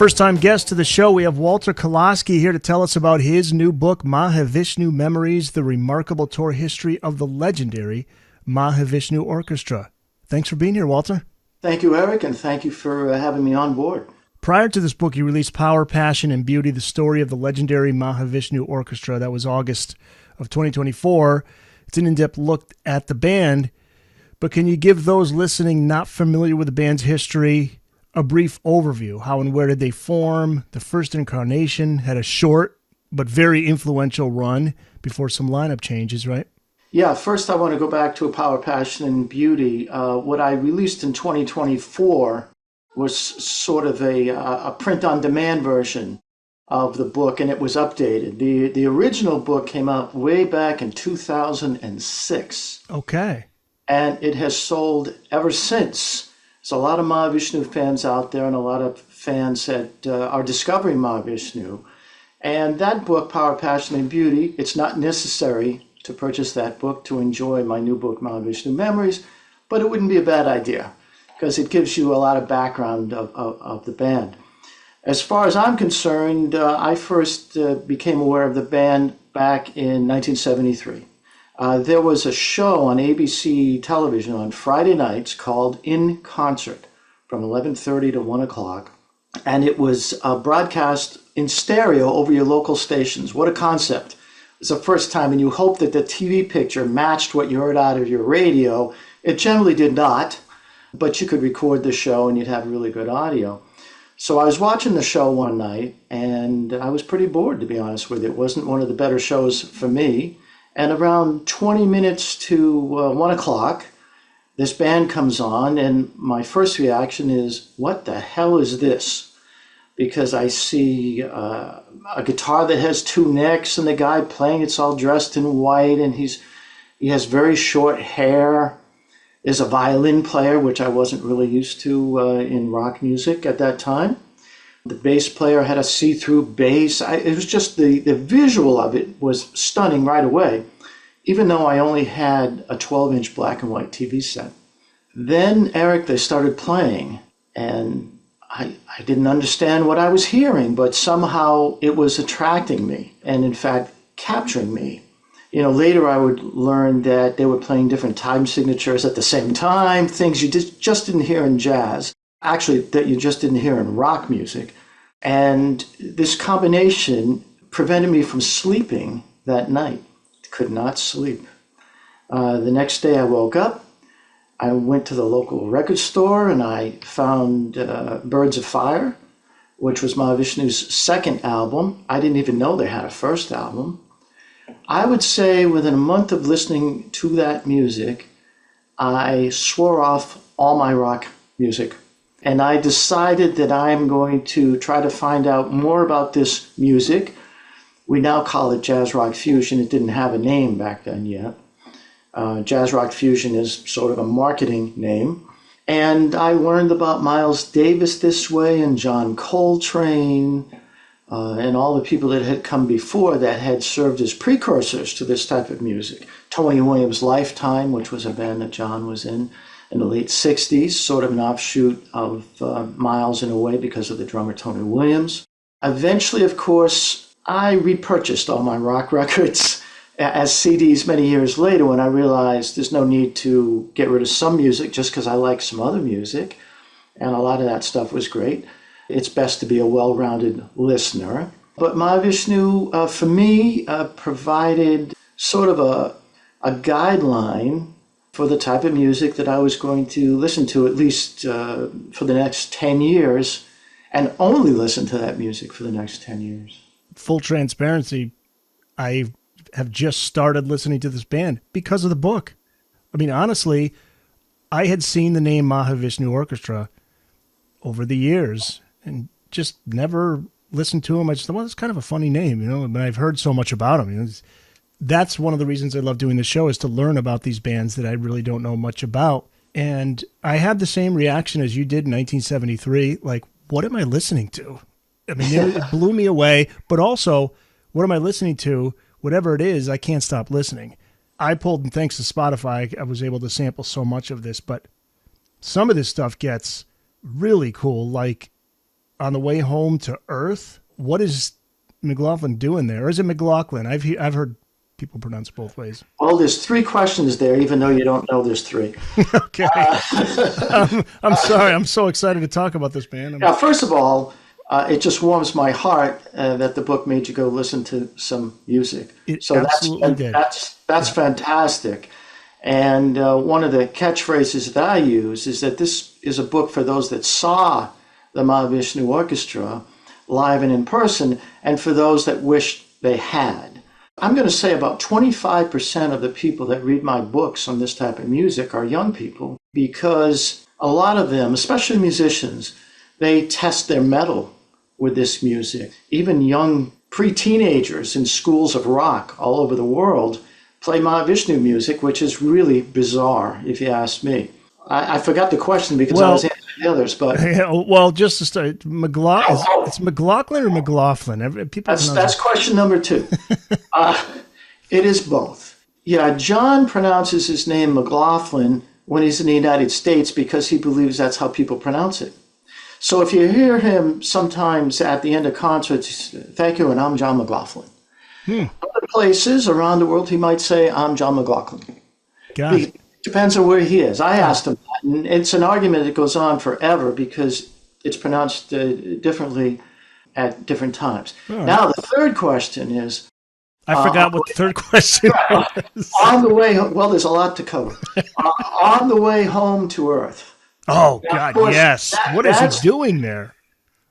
First-time guest to the show, we have Walter Kolosky here to tell us about his new book, Mahavishnu Memories, the remarkable tour history of the legendary Mahavishnu Orchestra. Thanks for being here, Walter. Thank you, Eric, and thank you for having me on board. Prior to this book, you released Power, Passion, and Beauty, the story of the legendary Mahavishnu Orchestra. That was August of 2024. It's an in-depth look at the band, but can you give those listening not familiar with the band's history a brief overview? How and where did they form? The first incarnation had a short but very influential run before some lineup changes, right? Yeah, first I want to go back to A Power, Passion, and Beauty. What I released in 2024 was sort of a print-on-demand version of the book, and it was updated. The original book came out way back in 2006. Okay. And it has sold ever since. There's a lot of Mahavishnu fans out there and a lot of fans that are discovering Mahavishnu. And that book, Power, Passion, and Beauty, it's not necessary to purchase that book to enjoy my new book, Mahavishnu Memories, but it wouldn't be a bad idea because it gives you a lot of background of the band. As far as I'm concerned, I first became aware of the band back in 1973. There was a show on ABC television on Friday nights called In Concert from 11:30 to 1 o'clock, and it was broadcast in stereo over your local stations. What a concept. It's the first time, and you hope that the TV picture matched what you heard out of your radio. It generally did not, but you could record the show and you'd have really good audio. So I was watching the show one night, and I was pretty bored, to be honest with you. It wasn't one of the better shows for me. And around 20 minutes to 1 o'clock, this band comes on, and my first reaction is, what the hell is this? Because I see a guitar that has two necks, and the guy playing it's all dressed in white, and he has very short hair. There's a violin player, which I wasn't really used to in rock music at that time. The bass player had a see-through bass. It was just the visual of it was stunning right away, even though I only had a 12-inch black and white TV set. Then, Eric, they started playing, and I didn't understand what I was hearing, but somehow it was attracting me and, in fact, capturing me. You know, later I would learn that they were playing different time signatures at the same time, things you just didn't hear in jazz, actually that you just didn't hear in rock music. And this combination prevented me from sleeping that night. Could not sleep. The next day I woke up, I went to the local record store and I found Birds of Fire, which was Mahavishnu's second album. I didn't even know they had a first album. I would say within a month of listening to that music, I swore off all my rock music. And I decided that I'm going to try to find out more about this music. We now call it jazz rock fusion. It didn't have a name back then yet. Jazz rock fusion is sort of a marketing name. And I learned about Miles Davis this way and John Coltrane and all the people that had come before that had served as precursors to this type of music. Tony Williams' Lifetime, which was a band that John was in the late 60s, sort of an offshoot of Miles in a way because of the drummer Tony Williams. Eventually, of course, I repurchased all my rock records as CDs many years later when I realized there's no need to get rid of some music just because I like some other music. And a lot of that stuff was great. It's best to be a well-rounded listener. But Mahavishnu, for me, provided sort of a guideline for the type of music that I was going to listen to at least for the next 10 years and only listen to that music for the next 10 years. Full transparency, I have just started listening to this band because of the book. I mean, honestly, I had seen the name Mahavishnu Orchestra over the years and just never listened to them. I just thought, well, it's kind of a funny name, you know, but I've heard so much about them. You know, that's one of the reasons I love doing the show is to learn about these bands that I really don't know much about. And I had the same reaction as you did in 1973. Like, what am I listening to? I mean, it blew me away, but also, what am I listening to? Whatever it is, I can't stop listening. I pulled, and thanks to Spotify, I was able to sample so much of this, but some of this stuff gets really cool. Like on the way home to Earth. What is McLaughlin doing there? Or is it McLaughlin? I've heard people pronounce it both ways. Well, there's three questions there, even though you don't know there's three. Okay. I'm sorry. I'm so excited to talk about this, man. Now, first of all, it just warms my heart that the book made you go listen to some music. It absolutely did. That's fantastic. And one of the catchphrases that I use is that this is a book for those that saw the Mahavishnu Orchestra live and in person, and for those that wish they had. I'm going to say about 25% of the people that read my books on this type of music are young people, because a lot of them, especially musicians, they test their mettle with this music. Even young pre-teenagers in schools of rock all over the world play Mahavishnu music, which is really bizarre, if you ask me. I forgot the question because I was answering the others, but just to start, it's McLaughlin or McLaughlin? That's question number 2. It is both. Yeah, John pronounces his name McLaughlin when he's in the United States because he believes that's how people pronounce it. So if you hear him sometimes at the end of concerts, thank you, and I'm John McLaughlin. Other places around the world, he might say, I'm John McLaughlin. It depends on where he is. I asked him that, and it's an argument that goes on forever because it's pronounced differently at different times. Right. Now, the third question is... I forgot what the third question was. On the way, well, there's a lot to cover. On the way home to Earth. Oh, now, God, yes. What is he doing there?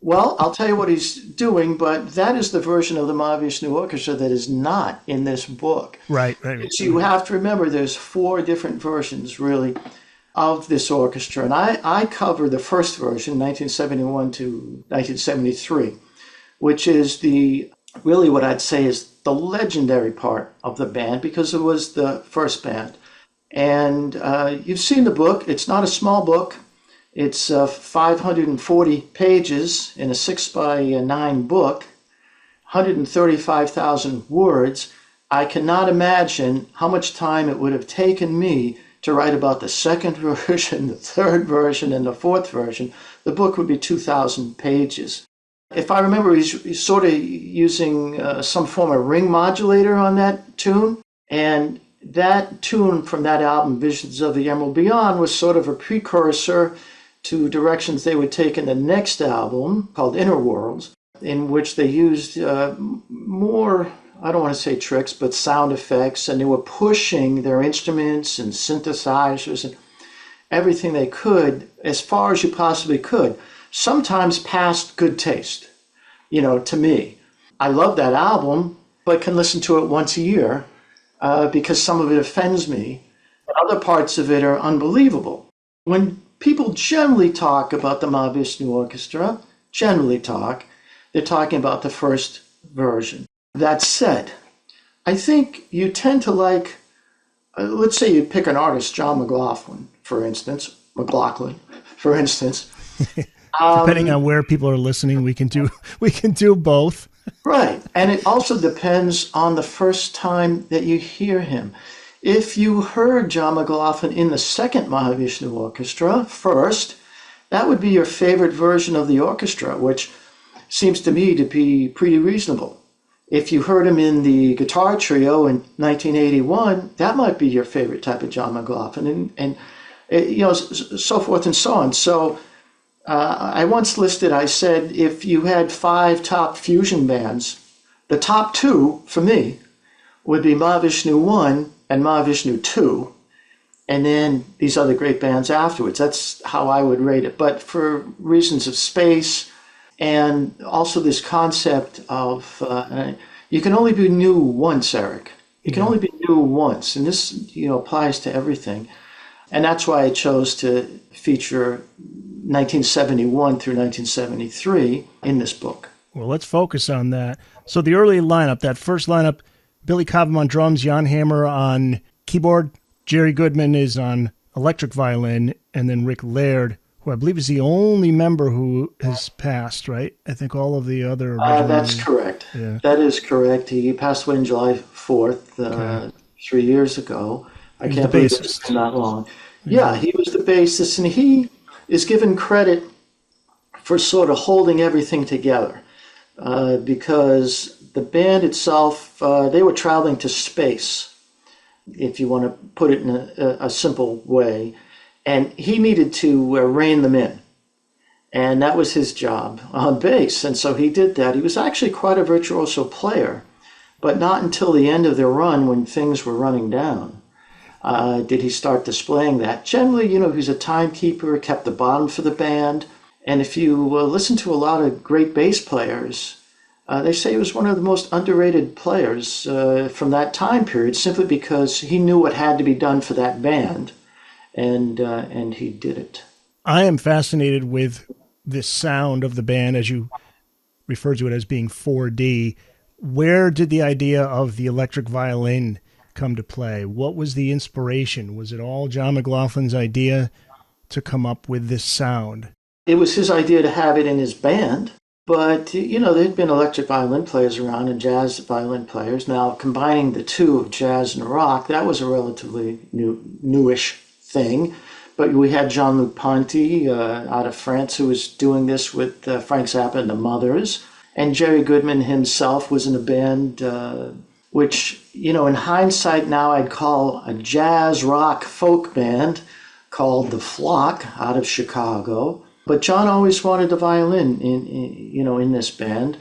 Well, I'll tell you what he's doing, but that is the version of the Mahavishnu Orchestra that is not in this book. Right. So you have to remember there's 4 different versions, really, of this orchestra. And I cover the first version, 1971 to 1973, which is really what I'd say is the legendary part of the band because it was the first band. And you've seen the book. It's not a small book. It's 540 pages in a 6x9 book, 135,000 words. I cannot imagine how much time it would have taken me to write about the second version, the third version, and the fourth version. The book would be 2,000 pages. If I remember, he's sort of using some form of ring modulator on that tune, and that tune from that album, Visions of the Emerald Beyond, was sort of a precursor to directions they would take in the next album called Inner Worlds, in which they used more, I don't want to say tricks, but sound effects, and they were pushing their instruments and synthesizers and everything they could as far as you possibly could, sometimes past good taste, to me. I love that album, but can listen to it once a year because some of it offends me. Other parts of it are unbelievable. When people generally talk about the Mahavishnu Orchestra, they're talking about the first version. That said, I think you tend to like, let's say you pick an artist, John McLaughlin, for instance. Depending on where people are listening, we can do both. Right. And it also depends on the first time that you hear him. If you heard John McLaughlin in the second Mahavishnu Orchestra first, that would be your favorite version of the orchestra, which seems to me to be pretty reasonable. If you heard him in the guitar trio in 1981, that might be your favorite type of John McLaughlin, and so forth and so on. So I once listed, I said, if you had 5 top fusion bands, the top 2 for me would be Mahavishnu 1 and Mahavishnu 2, and then these other great bands afterwards. That's how I would rate it. But for reasons of space and also this concept of you can only be new once, Eric. You can only be new once, and this applies to everything. And that's why I chose to feature 1971 through 1973 in this book. Well, let's focus on that. So the early lineup, that first lineup, Billy Cobham on drums, Jan Hammer on keyboard, Jerry Goodman is on electric violin, and then Rick Laird, who I believe is the only member who has passed, right? I think all of the other original... That's correct. Yeah. That is correct. He passed away on July 4th, 3 years ago. I can't believe it's been that long. Yeah, he was the bassist, and he is given credit for sort of holding everything together, because the band itself, they were traveling to space, if you want to put it in a simple way, and he needed to rein them in. And that was his job on bass, and so he did that. He was actually quite a virtuoso player, but not until the end of their run, when things were running down, did he start displaying that. Generally, he was a timekeeper, kept the bottom for the band, and if you listen to a lot of great bass players, they say he was one of the most underrated players from that time period, simply because he knew what had to be done for that band, and he did it. I am fascinated with this sound of the band, as you refer to it as being 4D. Where did the idea of the electric violin come to play? What was the inspiration? Was it all John McLaughlin's idea to come up with this sound? It was his idea to have it in his band, but, there had been electric violin players around and jazz violin players. Now, combining the two of jazz and rock, that was a relatively newish thing. But we had Jean-Luc Ponty out of France, who was doing this with Frank Zappa and the Mothers. And Jerry Goodman himself was in a band, which, in hindsight now I'd call a jazz rock folk band called The Flock out of Chicago. But John always wanted the violin in this band.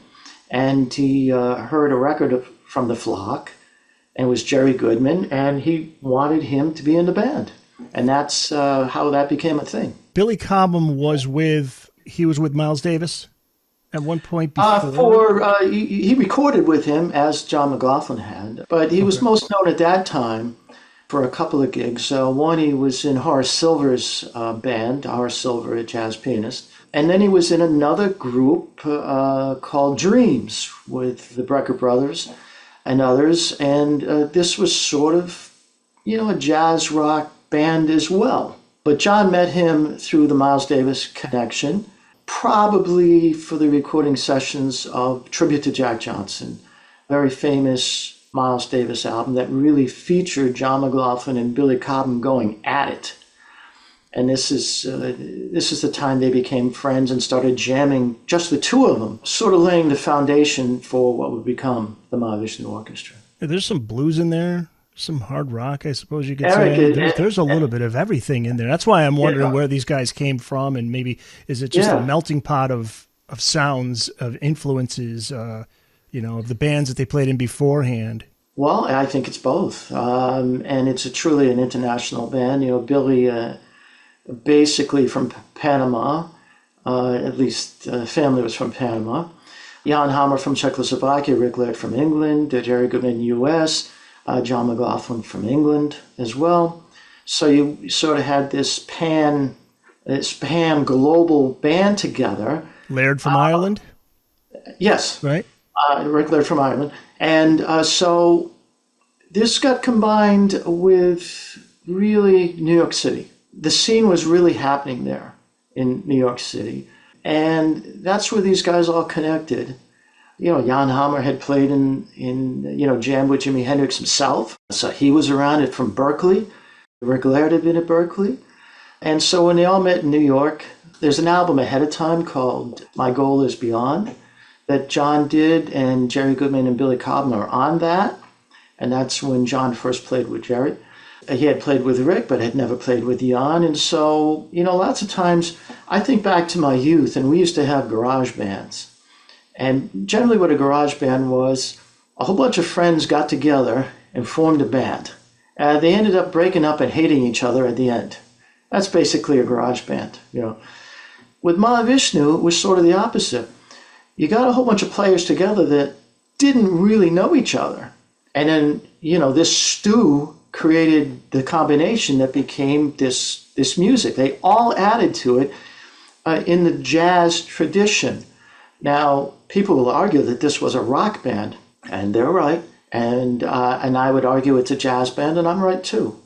And he heard a record from The Flock, and it was Jerry Goodman, and he wanted him to be in the band. And that's how that became a thing. Billy Cobham was with Miles Davis at one point before? He recorded with him, as John McLaughlin had, but he was most known at that time for a couple of gigs. One, he was in Horace Silver's band, Horace Silver, a jazz pianist, and then he was in another group called Dreams with the Brecker Brothers and others, and this was sort of, a jazz rock band as well. But John met him through the Miles Davis connection, probably for the recording sessions of Tribute to Jack Johnson, very famous Miles Davis album that really featured John McLaughlin and Billy Cobham going at it. And this is the time they became friends and started jamming, just the two of them, sort of laying the foundation for what would become the Mahavishnu Orchestra. There's some blues in there. Some hard rock, I suppose you could say. There's a little bit of everything in there. That's why I'm wondering where these guys came from, and maybe is it just a melting pot of sounds, of influences, of the bands that they played in beforehand? Well, I think it's both, and it's truly an international band. Billy, basically from Panama, at least family was from Panama. Jan Hammer from Czechoslovakia, Rick Laird from England, Jerry Goodman, U.S., John McLaughlin from England as well. So you sort of had this pan global band together. Laird from Ireland? Yes. Right. Rick Laird from Ireland. And so this got combined with really New York City. The scene was really happening there in New York City. And that's where these guys all connected. Jan Hammer had played in jammed with Jimi Hendrix himself. So he was around it from Berkeley. Rick Laird had been at Berkeley. And so when they all met in New York, there's an album ahead of time called My Goal Is Beyond that John did, and Jerry Goodman and Billy Cobham are on that. And that's when John first played with Jerry. He had played with Rick, but had never played with Jan. And so, lots of times I think back to my youth, and we used to have garage bands. And generally what a garage band was, a whole bunch of friends got together and formed a band. They ended up breaking up and hating each other at the end. That's basically a garage band. With Mahavishnu, it was sort of the opposite. You got a whole bunch of players together that didn't really know each other. And then, this stew created the combination that became this music. They all added to it in the jazz tradition. Now, people will argue that this was a rock band, and they're right. And I would argue it's a jazz band, and I'm right too.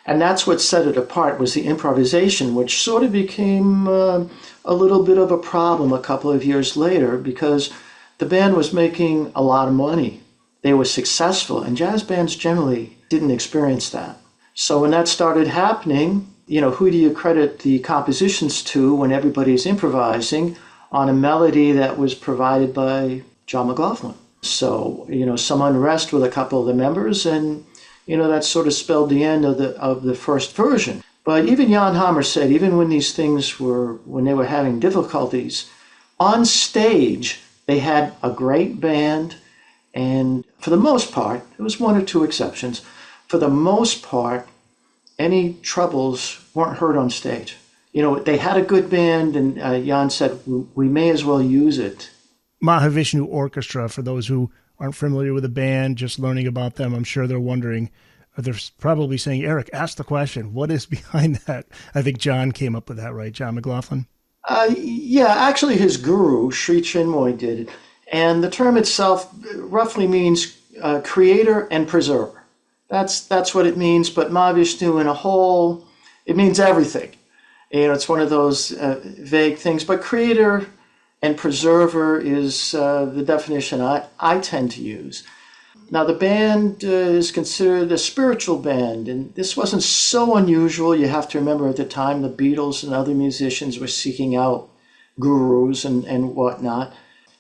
And that's what set it apart, was the improvisation, which sort of became a little bit of a problem a couple of years later, because the band was making a lot of money. They were successful, and jazz bands generally didn't experience that. So when that started happening, who do you credit the compositions to when everybody's improvising? on a melody that was provided by John McLaughlin. So, some unrest with a couple of the members, and, that sort of spelled the end of the first version. But even Jan Hammer said, even when when they were having difficulties, on stage, they had a great band, and for the most part, there was one or two exceptions, for the most part, any troubles weren't heard on stage. They had a good band, and Jan said, we may as well use it. Mahavishnu Orchestra, for those who aren't familiar with the band, just learning about them, I'm sure they're wondering, they're probably saying, Eric, ask the question, what is behind that? I think John came up with that, right? John McLaughlin? Yeah, actually his guru, Sri Chinmoy, did it. And the term itself roughly means creator and preserver. That's what it means, but Mahavishnu in a whole, it means everything. It's one of those vague things, but creator and preserver is the definition I tend to use. Now, the band is considered a spiritual band, and this wasn't so unusual. You have to remember at the time the Beatles and other musicians were seeking out gurus and whatnot.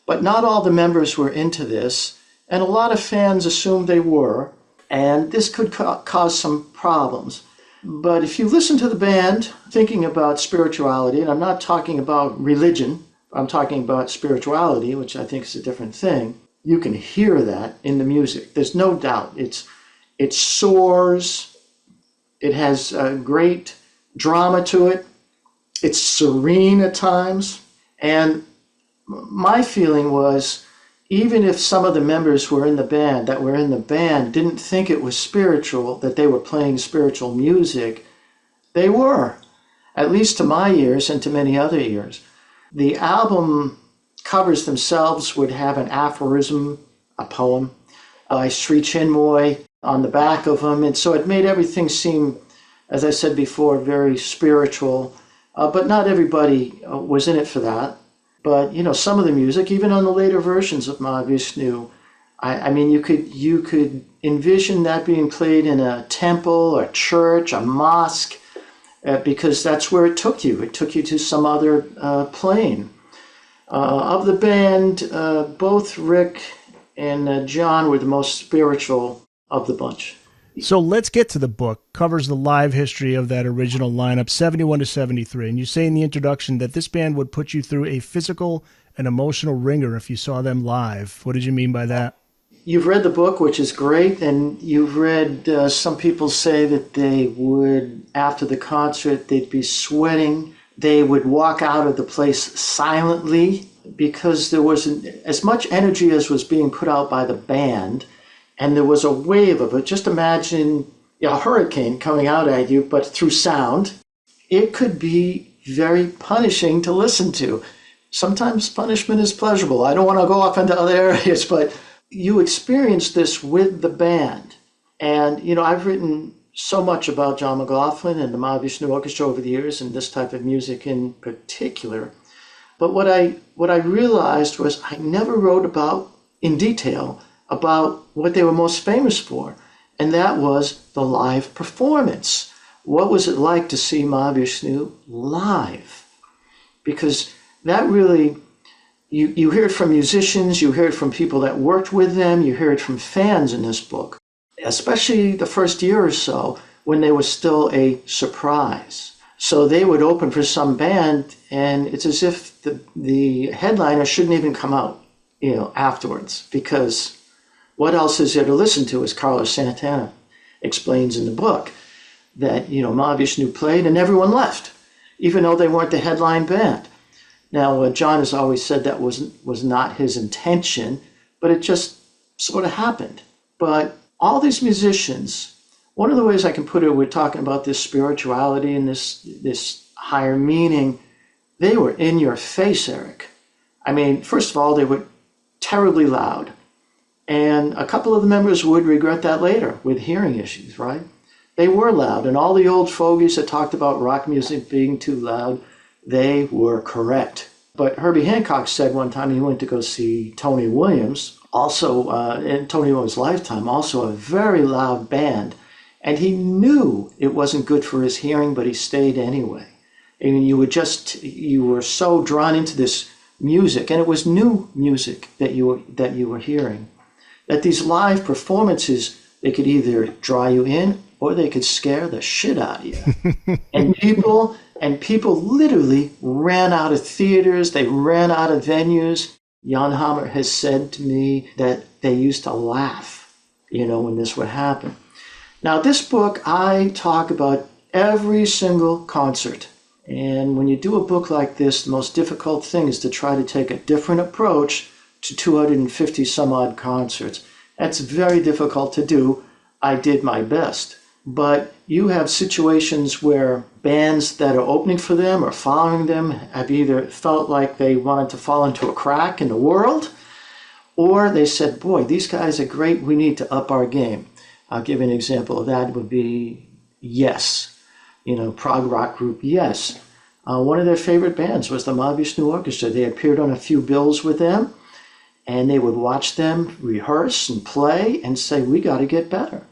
But not all the members were into this, and a lot of fans assumed they were, and this could cause some problems. But if you listen to the band thinking about spirituality, and I'm not talking about religion, I'm talking about spirituality, which I think is a different thing, you can hear that in the music. There's no doubt. It soars. It has great drama to it. It's serene at times. And my feeling was, even if some of the members were in the band didn't think it was spiritual, that they were playing spiritual music, they were, at least to my ears and to many other ears. The album covers themselves would have an aphorism, a poem, by Sri Chinmoy on the back of them. And so it made everything seem, as I said before, very spiritual. But not everybody was in it for that. But, some of the music, even on the later versions of Mahavishnu, I mean, you could envision that being played in a temple, a church, a mosque, because that's where it took you. It took you to some other plane. Of the band, both Rick and John were the most spiritual of the bunch. So let's get to the book. Covers the live history of that original lineup, 71 to 73. And you say in the introduction that this band would put you through a physical and emotional ringer if you saw them live. What did you mean by that? You've read the book, which is great, and you've read some people say that they would, after the concert, they'd be sweating. They would walk out of the place silently because there wasn't as much energy as was being put out by the band, and there was a wave of it. Just imagine a hurricane coming out at you, but through sound. It could be very punishing to listen to. Sometimes punishment is pleasurable. I don't want to go off into other areas, but you experience this with the band. And, I've written so much about John McLaughlin and the Mahavishnu Orchestra over the years, and this type of music in particular. But what I realized was I never wrote about, in detail, about what they were most famous for, and that was the live performance. What was it like to see Mahavishnu live? Because that really, you hear it from musicians, you hear it from people that worked with them, you hear it from fans in this book, especially the first year or so when they were still a surprise. So they would open for some band, and it's as if the headliner shouldn't even come out, afterwards, because what else is there to listen to, as Carlos Santana explains in the book, that, Mahavishnu played and everyone left, even though they weren't the headline band. Now, John has always said that was not his intention, but it just sort of happened. But all these musicians, one of the ways I can put it, we're talking about this spirituality and this higher meaning, they were in your face, Eric. I mean, first of all, they were terribly loud. And a couple of the members would regret that later with hearing issues, right? They were loud, and all the old fogies that talked about rock music being too loud, they were correct. But Herbie Hancock said one time he went to go see Tony Williams, also in Tony Williams' lifetime, also a very loud band, and he knew it wasn't good for his hearing, but he stayed anyway. And you were so drawn into this music, and it was new music that you were hearing. That these live performances, they could either draw you in or they could scare the shit out of you. and people literally ran out of theaters, they ran out of venues. Jan Hammer has said to me that they used to laugh, when this would happen. Now, this book, I talk about every single concert. And when you do a book like this, the most difficult thing is to try to take a different approach to 250 some odd concerts. That's very difficult to do. I did my best. But you have situations where bands that are opening for them or following them have either felt like they wanted to fall into a crack in the world, or they said, boy, these guys are great, we need to up our game. I'll give you an example of that. It would be Yes, prog rock group Yes. One of their favorite bands was the Mahavishnu Orchestra. They appeared on a few bills with them, and they would watch them rehearse and play and say, we got to get better.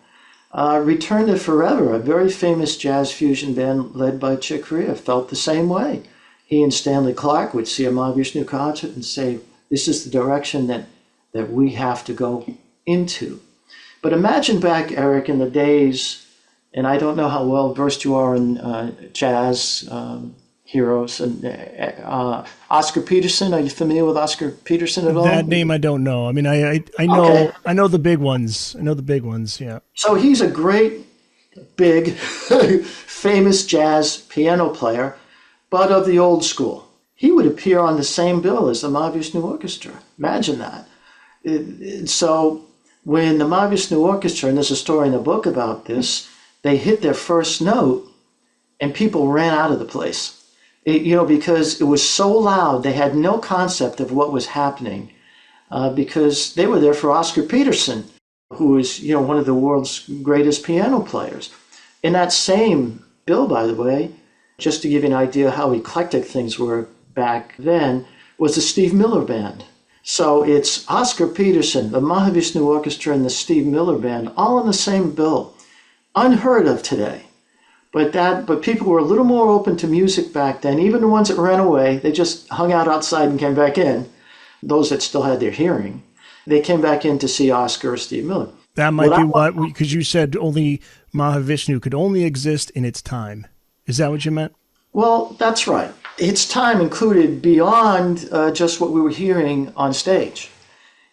Return to Forever, a very famous jazz fusion band led by Chick Corea, felt the same way. He and Stanley Clarke would see a Mahavishnu concert and say, this is the direction that we have to go into. But imagine back, Eric, in the days, and I don't know how well versed you are in jazz heroes, and Oscar Peterson. Are you familiar with Oscar Peterson at all? That name I don't know. I mean, I know Okay. I know the big ones. I know the big ones. Yeah. So he's a great, big, famous jazz piano player, but of the old school. He would appear on the same bill as the Mahavishnu Orchestra. Imagine that. So when the Mahavishnu Orchestra, and there's a story in the book about this, they hit their first note, and people ran out of the place. Because it was so loud, they had no concept of what was happening, because they were there for Oscar Peterson, who is, one of the world's greatest piano players. In that same bill, by the way, just to give you an idea how eclectic things were back then, was the Steve Miller Band. So it's Oscar Peterson, the Mahavishnu Orchestra, and the Steve Miller Band, all on the same bill. Unheard of today. But people were a little more open to music back then. Even the ones that ran away, they just hung out outside and came back in. Those that still had their hearing, they came back in to see Oscar or Steve Miller. That might be what, because you said only Mahavishnu could only exist in its time. Is that what you meant? Well, that's right. Its time included beyond just what we were hearing on stage.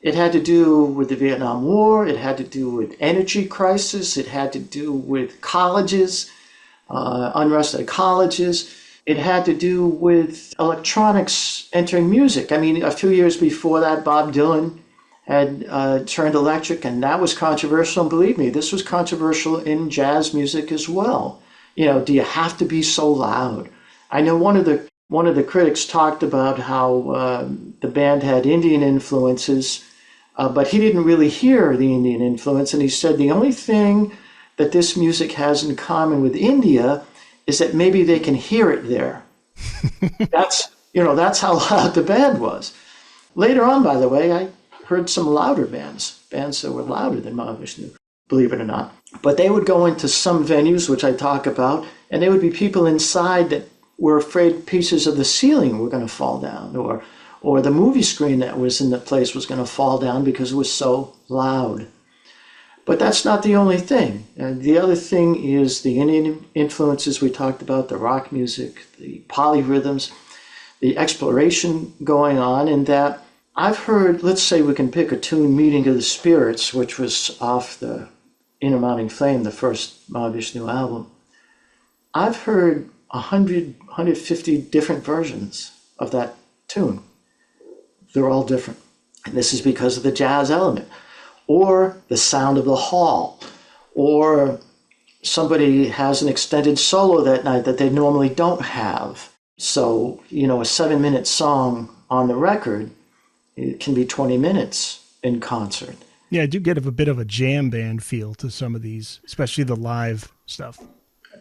It had to do with the Vietnam War. It had to do with energy crisis. It had to do with colleges. Unrest at colleges. It had to do with electronics entering music. I mean, a few years before that, Bob Dylan had turned electric, and that was controversial. And believe me, this was controversial in jazz music as well. Do you have to be so loud? I know one of the critics talked about how the band had Indian influences, but he didn't really hear the Indian influence, and he said the only thing that this music has in common with India is that maybe they can hear it there. That's how loud the band was. Later on, by the way, I heard some louder bands that were louder than Mahavishnu, believe it or not. But they would go into some venues, which I talk about, and there would be people inside that were afraid pieces of the ceiling were going to fall down, or the movie screen that was in the place was going to fall down because it was so loud. But that's not the only thing. The other thing is the Indian influences we talked about, the rock music, the polyrhythms, the exploration going on, and that I've heard, let's say we can pick a tune, Meeting of the Spirits, which was off the Inner Mounting Flame, the first Mahavishnu album. I've heard 100, 150 different versions of that tune. They're all different. And this is because of the jazz element. Or the sound of the hall, or somebody has an extended solo that night that they normally don't have. So, a 7-minute song on the record, it can be 20 minutes in concert. Yeah, I do get a bit of a jam band feel to some of these, especially the live stuff.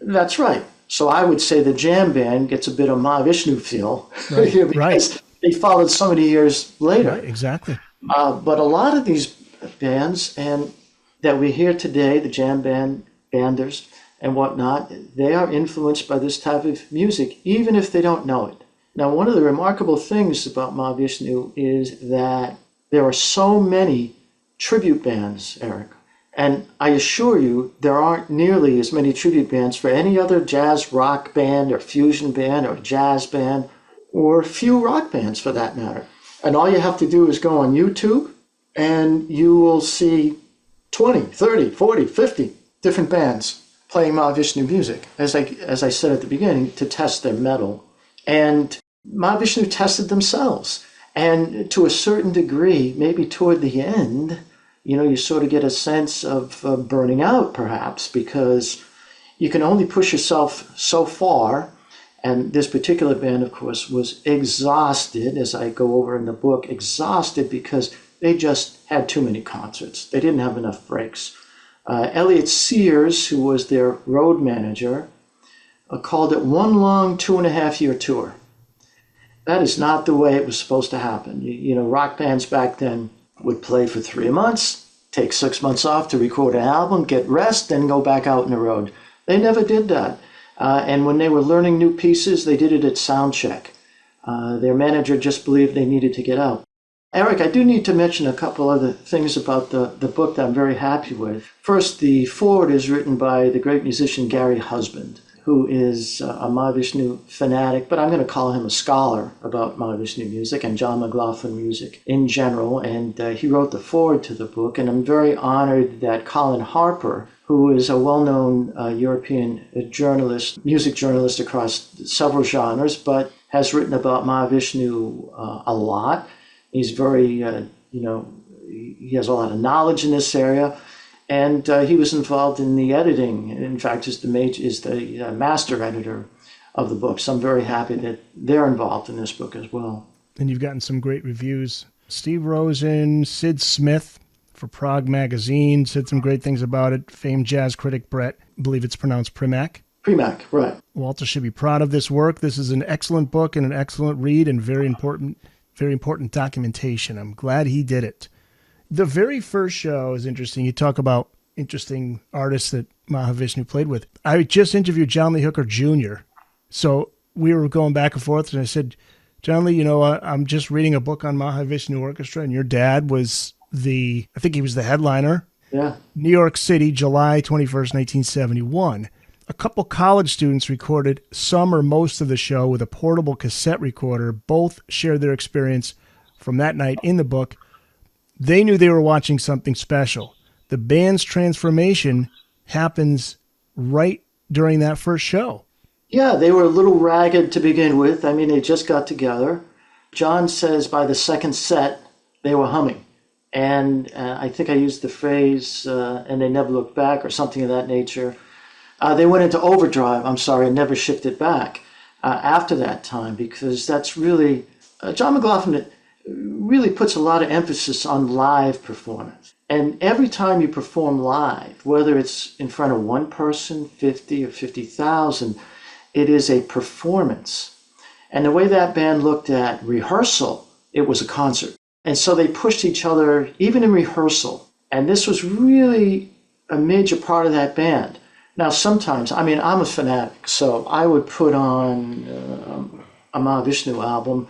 That's right. So I would say the jam band gets a bit of Mahavishnu feel, right, because right. They followed so many years later. Right, exactly. But a lot of these bands and that we hear today, the jam banders and whatnot, they are influenced by this type of music, even if they don't know it. Now, one of the remarkable things about Mahavishnu is that there are so many tribute bands, Eric. And I assure you, there aren't nearly as many tribute bands for any other jazz rock band or fusion band or jazz band or few rock bands for that matter. And all you have to do is go on YouTube and you will see 20, 30, 40, 50 different bands playing Mahavishnu music, as I said at the beginning, to test their mettle. And Mahavishnu tested themselves. And to a certain degree, maybe toward the end, you sort of get a sense of burning out, perhaps, because you can only push yourself so far. And this particular band, of course, was exhausted, as I go over in the book, exhausted because they just had too many concerts. They didn't have enough breaks. Elliot Sears, who was their road manager, called it one long 2.5-year tour. That is not the way it was supposed to happen. Rock bands back then would play for 3 months, take 6 months off to record an album, get rest, then go back out on the road. They never did that. And when they were learning new pieces, they did it at sound check. Their manager just believed they needed to get out. Eric, I do need to mention a couple other things about the book that I'm very happy with. First, the foreword is written by the great musician Gary Husband, who is a Mahavishnu fanatic, but I'm going to call him a scholar about Mahavishnu music and John McLaughlin music in general. And he wrote the foreword to the book. And I'm very honored that Colin Harper, who is a well-known European journalist, music journalist across several genres, but has written about Mahavishnu a lot. He's very, he has a lot of knowledge in this area. And he was involved in the editing. In fact, is the master editor of the book. So I'm very happy that they're involved in this book as well. And you've gotten some great reviews. Steve Rosen, Sid Smith for Prague Magazine said some great things about it. Famed jazz critic Brett, I believe it's pronounced Primack. Primack, right. Walter should be proud of this work. This is an excellent book and an excellent read and very important documentation. I'm glad he did it. The very first show is interesting. You talk about interesting artists that Mahavishnu played with. I just interviewed John Lee Hooker Jr. So we were going back and forth, and I said, John Lee, I'm just reading a book on Mahavishnu Orchestra, and your dad was I think he was the headliner. Yeah. New York City, July 21st, 1971. A couple college students recorded some or most of the show with a portable cassette recorder. Both shared their experience from that night in the book. They knew they were watching something special. The band's transformation happens right during that first show. Yeah, they were a little ragged to begin with. I mean, they just got together. John says by the second set, they were humming. And I think I used the phrase, and they never looked back or something of that nature. They went into overdrive, and never shifted back after that time, because that's really, John McLaughlin really puts a lot of emphasis on live performance. And every time you perform live, whether it's in front of one person, 50 or 50,000, it is a performance. And the way that band looked at rehearsal, it was a concert. And so they pushed each other, even in rehearsal. And this was really a major part of that band. Now, sometimes, I'm a fanatic, so I would put on a Mahavishnu album,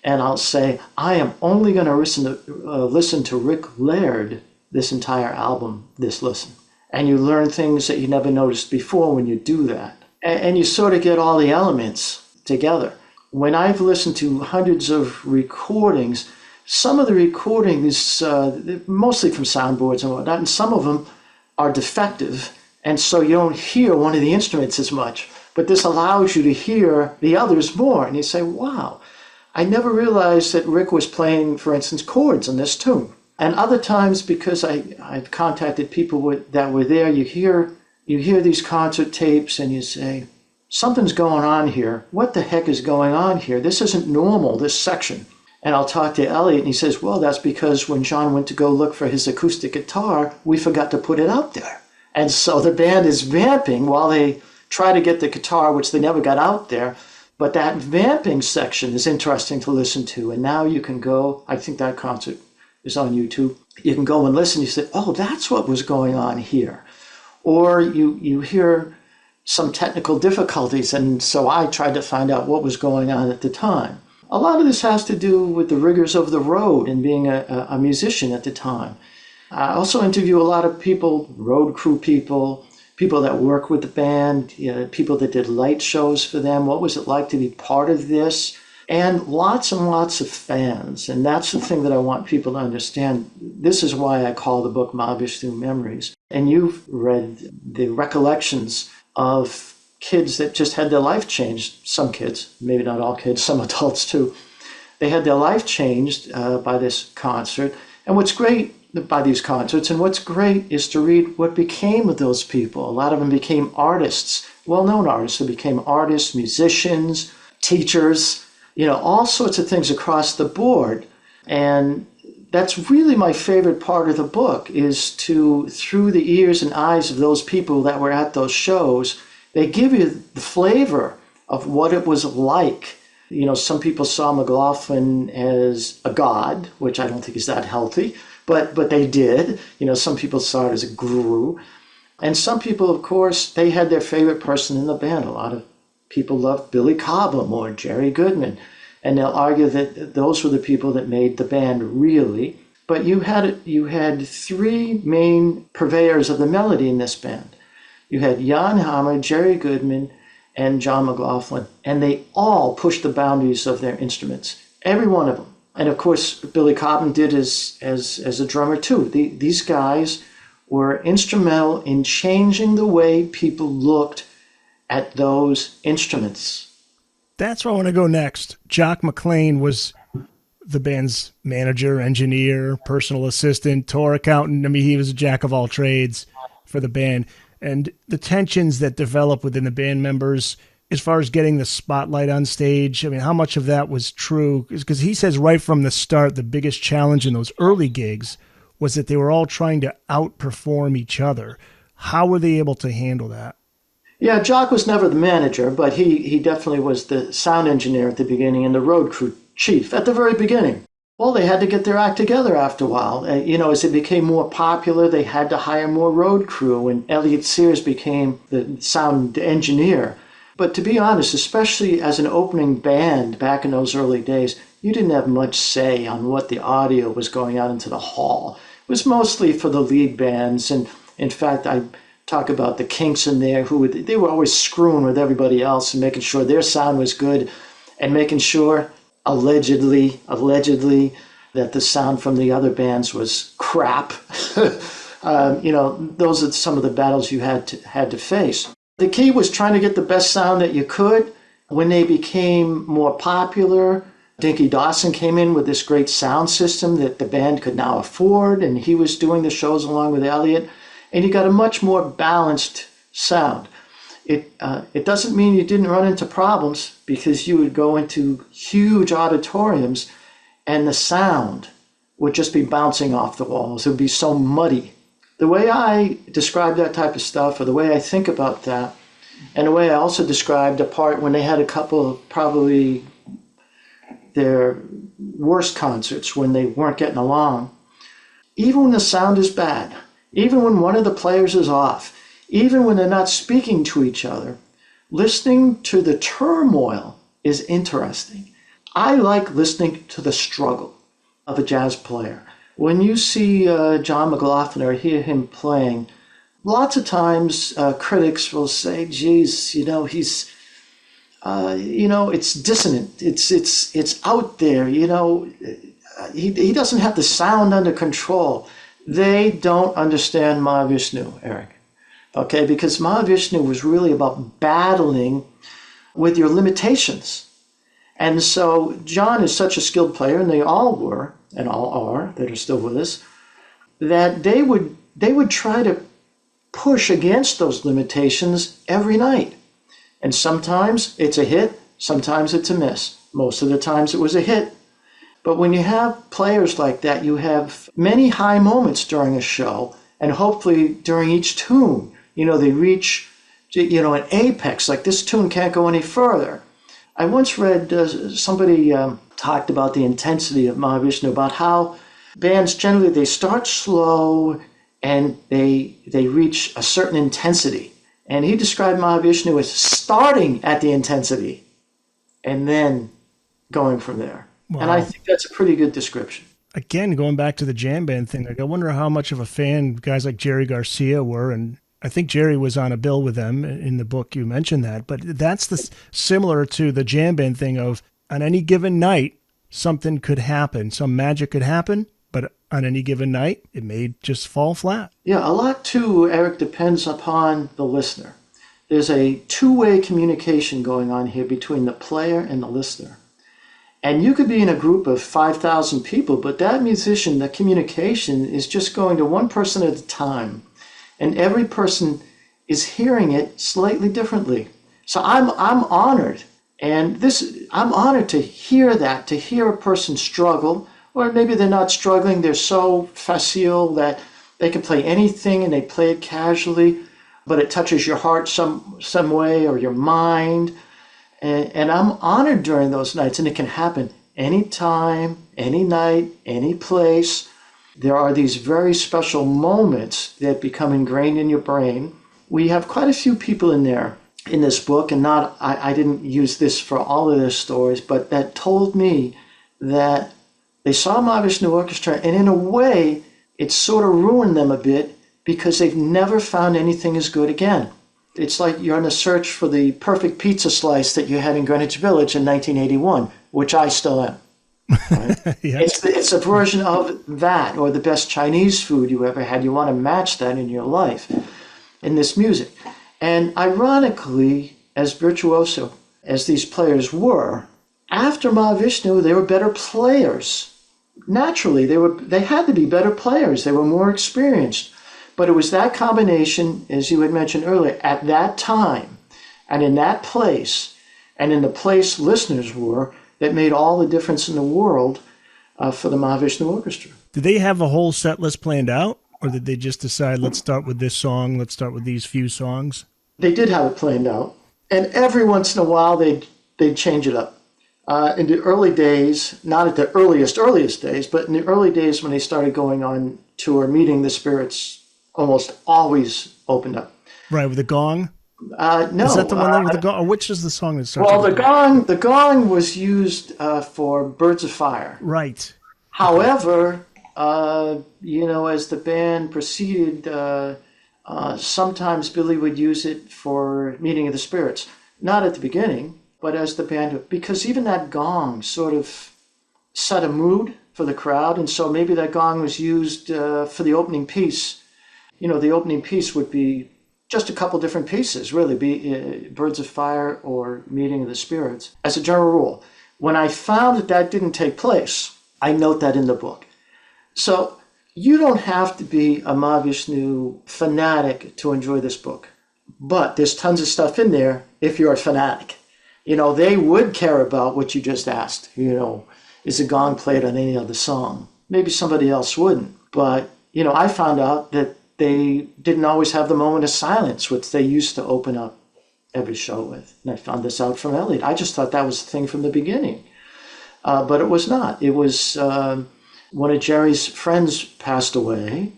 and I'll say, I am only going to listen to Rick Laird this entire album, this listen. And you learn things that you never noticed before when you do that. And you sort of get all the elements together. When I've listened to hundreds of recordings, some of the recordings, mostly from soundboards and whatnot, and some of them are defective. And so you don't hear one of the instruments as much. But this allows you to hear the others more. And you say, wow, I never realized that Rick was playing, for instance, chords on this tune. And other times, because I've contacted people that were there, you hear these concert tapes and you say, something's going on here. What the heck is going on here? This isn't normal, this section. And I'll talk to Elliot and he says, well, that's because when John went to go look for his acoustic guitar, we forgot to put it out there. And so the band is vamping while they try to get the guitar, which they never got out there. But that vamping section is interesting to listen to. And now you can go, I think that concert is on YouTube. You can go and listen. You say, oh, that's what was going on here. Or you hear some technical difficulties, and so I tried to find out what was going on at the time. A lot of this has to do with the rigors of the road and being a musician at the time. I also interview a lot of people, road crew people, people that work with the band, people that did light shows for them. What was it like to be part of this? And lots of fans. And that's the thing that I want people to understand. This is why I call the book Mahavishnu Memories. And you've read the recollections of kids that just had their life changed. Some kids, maybe not all kids, some adults too. They had their life changed by this concert. And what's great by these concerts, and what's great is to read what became of those people. A lot of them became artists, well-known artists who became artists, musicians, teachers, all sorts of things across the board. And that's really my favorite part of the book, is to, through the ears and eyes of those people that were at those shows, they give you the flavor of what it was like. Some people saw McLaughlin as a god, which I don't think is that healthy, but they did. Some people saw it as a guru. And some people, of course, they had their favorite person in the band. A lot of people loved Billy Cobham or Jerry Goodman. And they'll argue that those were the people that made the band really. But you had three main purveyors of the melody in this band. You had Jan Hammer, Jerry Goodman, and John McLaughlin. And they all pushed the boundaries of their instruments, every one of them. And of course, Billy Cobham did as a drummer too. These guys were instrumental in changing the way people looked at those instruments. That's where I want to go next. Jock McLean was the band's manager, engineer, personal assistant, tour accountant. I mean, he was a jack of all trades for the band. And the tensions that developed within the band members as far as getting the spotlight on stage, I mean, how much of that was true? Because he says right from the start, the biggest challenge in those early gigs was that they were all trying to outperform each other. How were they able to handle that? Yeah, Jock was never the manager, but he definitely was the sound engineer at the beginning and the road crew chief at the very beginning. Well, they had to get their act together after a while. As it became more popular, they had to hire more road crew, and Elliot Sears became the sound engineer. But to be honest, especially as an opening band back in those early days, you didn't have much say on what the audio was going out into the hall. It was mostly for the lead bands, and in fact, I talk about the Kinks in there, they were always screwing with everybody else and making sure their sound was good and making sure, allegedly, that the sound from the other bands was crap. Those are some of the battles you had to face. The key was trying to get the best sound that you could. When they became more popular, Dinky Dawson came in with this great sound system that the band could now afford, and he was doing the shows along with Elliot, and you got a much more balanced sound. It doesn't mean you didn't run into problems, because you would go into huge auditoriums and the sound would just be bouncing off the walls. It would be so muddy. The way I describe that type of stuff, or the way I think about that, and the way I also described a part when they had a couple of probably their worst concerts when they weren't getting along, even when the sound is bad, even when one of the players is off, even when they're not speaking to each other, listening to the turmoil is interesting. I like listening to the struggle of a jazz player. When you see John McLaughlin or hear him playing, lots of times critics will say, geez, he's, it's dissonant. It's out there, he doesn't have the sound under control. They don't understand Mahavishnu, Eric. Okay, because Mahavishnu was really about battling with your limitations. And so John is such a skilled player, and they all were, and all are, that are still with us, that they would try to push against those limitations every night. And sometimes it's a hit, sometimes it's a miss. Most of the times it was a hit. But when you have players like that, you have many high moments during a show, and hopefully during each tune, they reach, an apex, like this tune can't go any further. I once read somebody talked about the intensity of Mahavishnu, about how bands generally, they start slow and they reach a certain intensity. And he described Mahavishnu as starting at the intensity and then going from there. Wow. And I think that's a pretty good description. Again, going back to the jam band thing, like I wonder how much of a fan guys like Jerry Garcia were, and I think Jerry was on a bill with them in the book. You mentioned that, but that's similar to the jam band thing of on any given night, something could happen, some magic could happen, but on any given night, it may just fall flat. Yeah, a lot too, Eric, depends upon the listener. There's a two-way communication going on here between the player and the listener. And you could be in a group of 5,000 people, but that musician, the communication is just going to one person at a time. And every person is hearing it slightly differently. So I'm honored. And I'm honored to hear that, to hear a person struggle, or maybe they're not struggling, they're so facile that they can play anything and they play it casually, but it touches your heart some way or your mind. And I'm honored during those nights, and it can happen anytime, any night, any place. There are these very special moments that become ingrained in your brain. We have quite a few people in there in this book, and I didn't use this for all of their stories, but that told me that they saw Mahavishnu Orchestra, and in a way, it sort of ruined them a bit because they've never found anything as good again. It's like you're on a search for the perfect pizza slice that you had in Greenwich Village in 1981, which I still am. Right? Yeah. It's a version of that, or the best Chinese food you ever had. You want to match that in your life, in this music. And ironically, as virtuoso as these players were, after Mahavishnu, they were better players. Naturally, they had to be better players. They were more experienced. But it was that combination, as you had mentioned earlier, at that time and in that place and in the place listeners were, that made all the difference in the world for the Mahavishnu Orchestra. Did they have a whole set list planned out, or did they just decide, let's start with this song, let's start with these few songs? They did have it planned out, and every once in a while they'd change it up. In the early days, not at the earliest days, but in the early days when they started going on tour, Meeting the Spirits almost always opened up. Right, with the gong? No. Is that the one that with the gong? Or which is the song that starts? Well, the gong was used for Birds of Fire. Right. However, as the band proceeded, sometimes Billy would use it for Meeting of the Spirits. Not at the beginning, but as the band, because even that gong sort of set a mood for the crowd, and so maybe that gong was used for the opening piece. The opening piece would be just a couple different pieces, really, be Birds of Fire or Meeting of the Spirits, as a general rule. When I found that didn't take place, I note that in the book. So you don't have to be a Mahavishnu fanatic to enjoy this book, but there's tons of stuff in there if you're a fanatic. They would care about what you just asked. Is a gong played on any other song? Maybe somebody else wouldn't, but I found out that they didn't always have the moment of silence, which they used to open up every show with. And I found this out from Elliot. I just thought that was the thing from the beginning. But it was not. It was one of Jerry's friends passed away.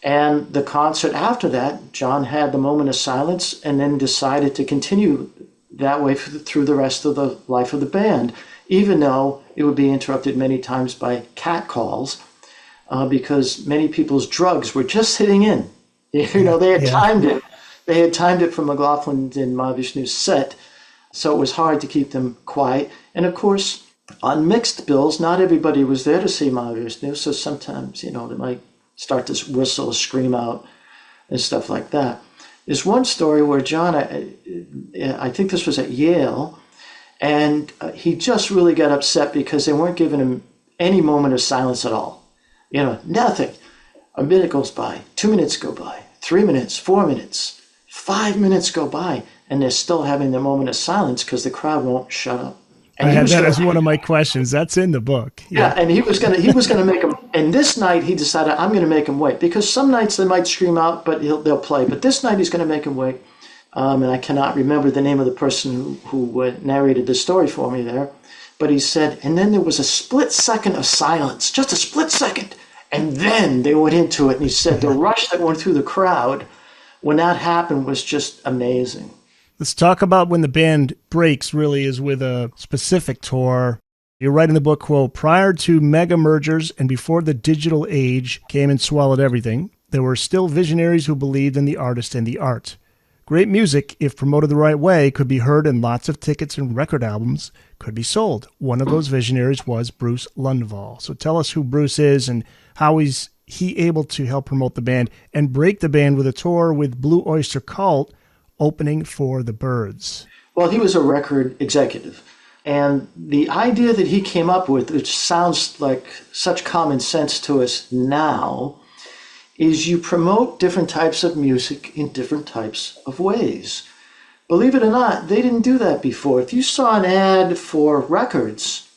And the concert after that, John had the moment of silence and then decided to continue that way through the rest of the life of the band, even though it would be interrupted many times by cat calls. Because many people's drugs were just hitting in. They had timed it. They had timed it from McLaughlin and Mahavishnu's set, so it was hard to keep them quiet. And of course, on mixed bills, not everybody was there to see Mahavishnu, so sometimes, they might start to whistle, scream out, and stuff like that. There's one story where John, I think this was at Yale, and he just really got upset because they weren't giving him any moment of silence at all. Nothing. A minute goes by, 2 minutes go by, 3 minutes, 4 minutes, 5 minutes go by, and they're still having their moment of silence because the crowd won't shut up. And I had that as one of my questions. That's in the book. Yeah, and he was gonna make them. And this night he decided, I'm gonna make them wait, because some nights they might scream out, but they'll play. But this night he's gonna make them wait. And I cannot remember the name of the person who narrated the story for me there. But he said, and then there was a split second of silence, just a split second. And then they went into it. And he said the rush that went through the crowd when that happened was just amazing. Let's talk about when the band breaks, really, is with a specific tour. You write in the book, quote, prior to mega mergers and before the digital age came and swallowed everything, there were still visionaries who believed in the artist and the art. Great music, if promoted the right way, could be heard and lots of tickets and record albums could be sold. One of those visionaries was Bruce Lundvall. So tell us who Bruce is and how is he able to help promote the band and break the band with a tour with Blue Oyster Cult opening for the Byrds. Well, he was a record executive. And the idea that he came up with, which sounds like such common sense to us now, is you promote different types of music in different types of ways. Believe it or not, they didn't do that before. If you saw an ad for records,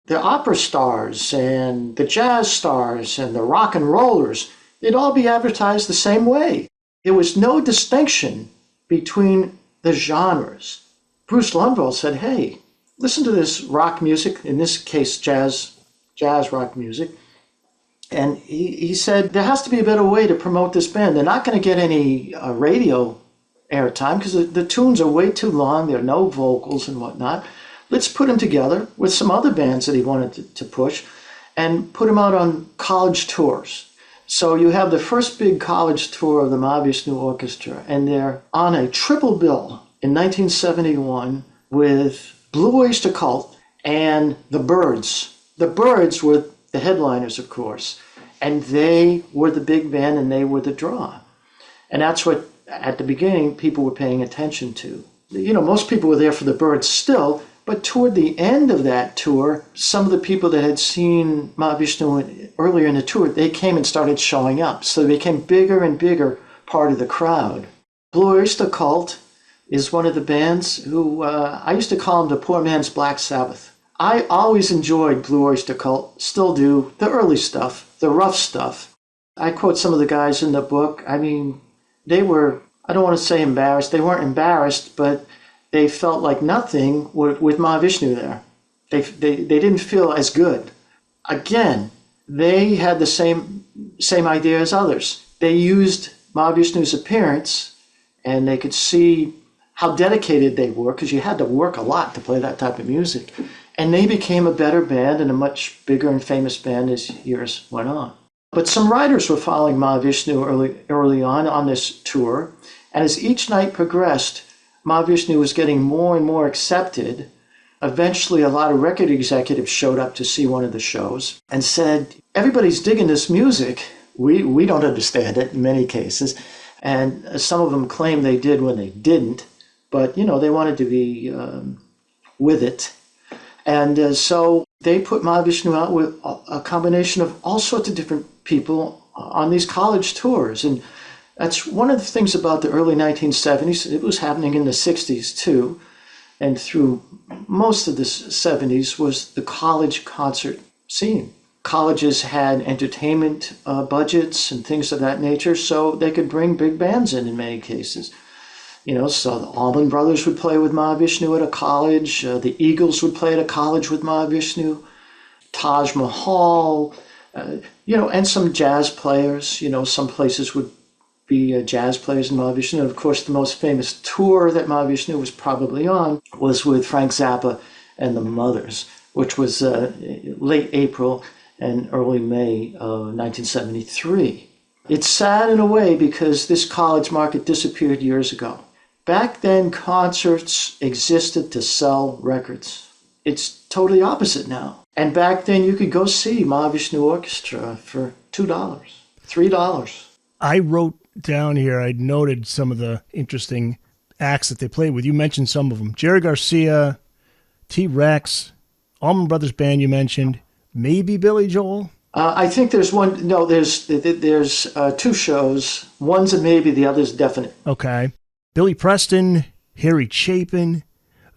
the opera stars and the jazz stars and the rock and rollers, they'd all be advertised the same way. There was no distinction between the genres. Bruce Lundvall said, hey, listen to this rock music, in this case jazz rock music. And he said, there has to be a better way to promote this band. They're not going to get any radio airtime because the tunes are way too long. There are no vocals and whatnot. Let's put them together with some other bands that he wanted to push and put them out on college tours. So you have the first big college tour of the Mahavishnu Orchestra, and they're on a triple bill in 1971 with Blue Oyster Cult and the Byrds. The Byrds were the headliners, of course, and they were the big band and they were the draw. And that's what, at the beginning, people were paying attention to. You know, most people were there for the Byrds still, but toward the end of that tour, some of the people that had seen Mahavishnu earlier in the tour, they came and started showing up. So they became bigger and bigger part of the crowd. Blue Oyster Cult is one of the bands who, I used to call them the poor man's Black Sabbath. I always enjoyed Blue Oyster Cult, still do, the early stuff, the rough stuff. I quote some of the guys in the book. I mean, they were, I don't want to say embarrassed. They weren't embarrassed, but they felt like nothing with Mahavishnu there. They didn't feel as good. Again, they had the same idea as others. They used Mahavishnu's appearance, and they could see how dedicated they were, because you had to work a lot to play that type of music. And they became a better band and a much bigger and famous band as years went on. But some writers were following Mahavishnu early on this tour, and as each night progressed, Mahavishnu was getting more and more accepted. Eventually, a lot of record executives showed up to see one of the shows and said, everybody's digging this music. We don't understand it in many cases. And some of them claim they did when they didn't. But, you know, they wanted to be with it. And so they put Mahavishnu out with a combination of all sorts of different people on these college tours. And that's one of the things about the early 1970s. It was happening in the 60s too. And through most of the 70s was the college concert scene. Colleges had entertainment budgets and things of that nature, so they could bring big bands in many cases. You know, so the Allman Brothers would play with Mahavishnu at a college. The Eagles would play at a college with Mahavishnu. Taj Mahal, you know, and some jazz players. You know, some places would be jazz players in Mahavishnu. And of course, the most famous tour that Mahavishnu was probably on was with Frank Zappa and the Mothers, which was late April and early May of 1973. It's sad in a way because this college market disappeared years ago. Back then, concerts existed to sell records. It's totally opposite now. And back then, you could go see Mahavishnu Orchestra for $2, $3. I wrote down here, I noted some of the interesting acts that they played with. You mentioned some of them. Jerry Garcia, T-Rex, Allman Brothers Band you mentioned, maybe Billy Joel? I think there's one, no, there's two shows. One's a maybe, the other's definite. Okay. Billy Preston, Harry Chapin,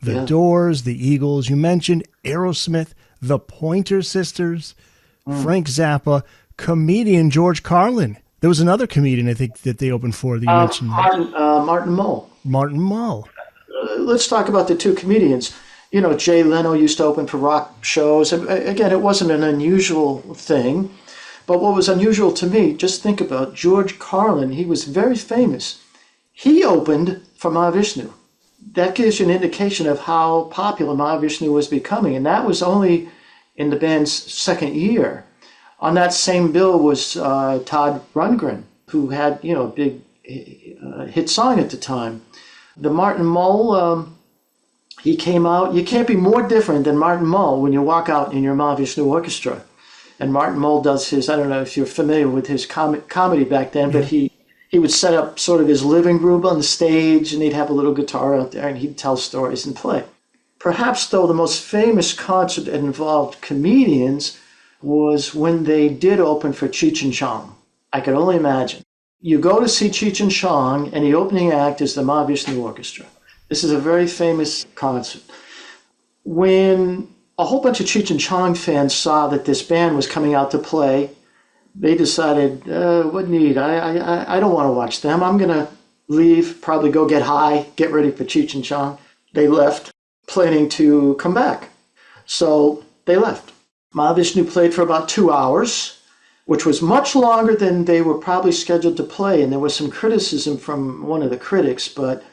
The Doors, The Eagles. You mentioned Aerosmith, The Pointer Sisters, Frank Zappa, comedian George Carlin. There was another comedian, I think, that they opened for that you mentioned. Martin Mull. Martin Mull. Let's talk about the two comedians. You know, Jay Leno used to open for rock shows. Again, it wasn't an unusual thing. But what was unusual to me, just think about George Carlin. He was very famous. he opened for Mahavishnu. That gives you an indication of how popular Mahavishnu was becoming, and that was only in the band's second year. On that same bill was Todd Rundgren, who had, a big hit song at the time. The Martin Mull, he came out. You can't be more different than Martin Mull when you walk out in your Mahavishnu Orchestra. And Martin Mull does his, I don't know if you're familiar with his comedy back then, but he would set up sort of his living room on the stage, and he'd have a little guitar out there, and he'd tell stories and play. Perhaps, though, the most famous concert that involved comedians was when they did open for Cheech Chong. I could only imagine. You go to see Cheech Chong, and the opening act is the Mahavishnu Orchestra. This is a very famous concert. When a whole bunch of Cheech Chong fans saw that this band was coming out to play, they decided, what need? I don't want to watch them. I'm going to leave, probably go get high, get ready for Cheech Chong. They left, planning to come back. So they left. Mahavishnu played for about 2 hours, which was much longer than they were probably scheduled to play. And there was some criticism from one of the critics, but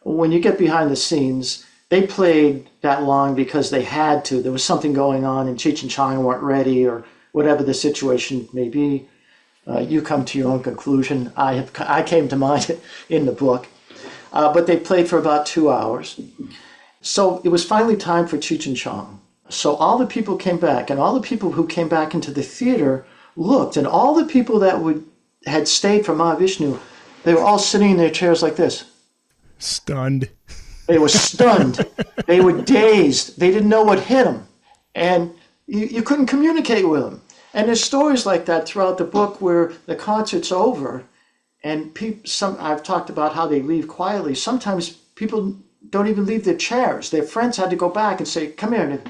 when you get behind the scenes, they played that long because they had to. There was something going on, and Cheech and Chong weren't ready, or whatever the situation may be. You come to your own conclusion. I came to mine in the book. But they played for about 2 hours. So it was finally time for Cheech and Chong. So all the people came back, and all the people who came back into the theater looked, and all the people that had stayed for Mahavishnu, they were all sitting in their chairs like this. Stunned. They were stunned. They were dazed. They didn't know what hit them. And you couldn't communicate with them. And there's stories like that throughout the book where the concert's over, and I've talked about how they leave quietly. Sometimes people don't even leave their chairs. Their friends had to go back and say, come here.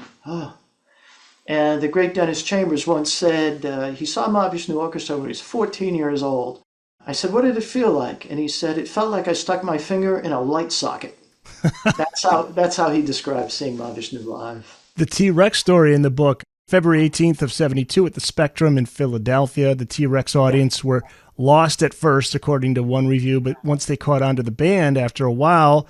And the great Dennis Chambers once said he saw Mahavishnu Orchestra when he was 14 years old. I said, what did it feel like? And he said, it felt like I stuck my finger in a light socket. That's how he described seeing Mahavishnu live. The T-Rex story in the book, February 18th of 72 at the Spectrum in Philadelphia. The T-Rex audience were lost at first, according to one review, but once they caught on to the band, after a while,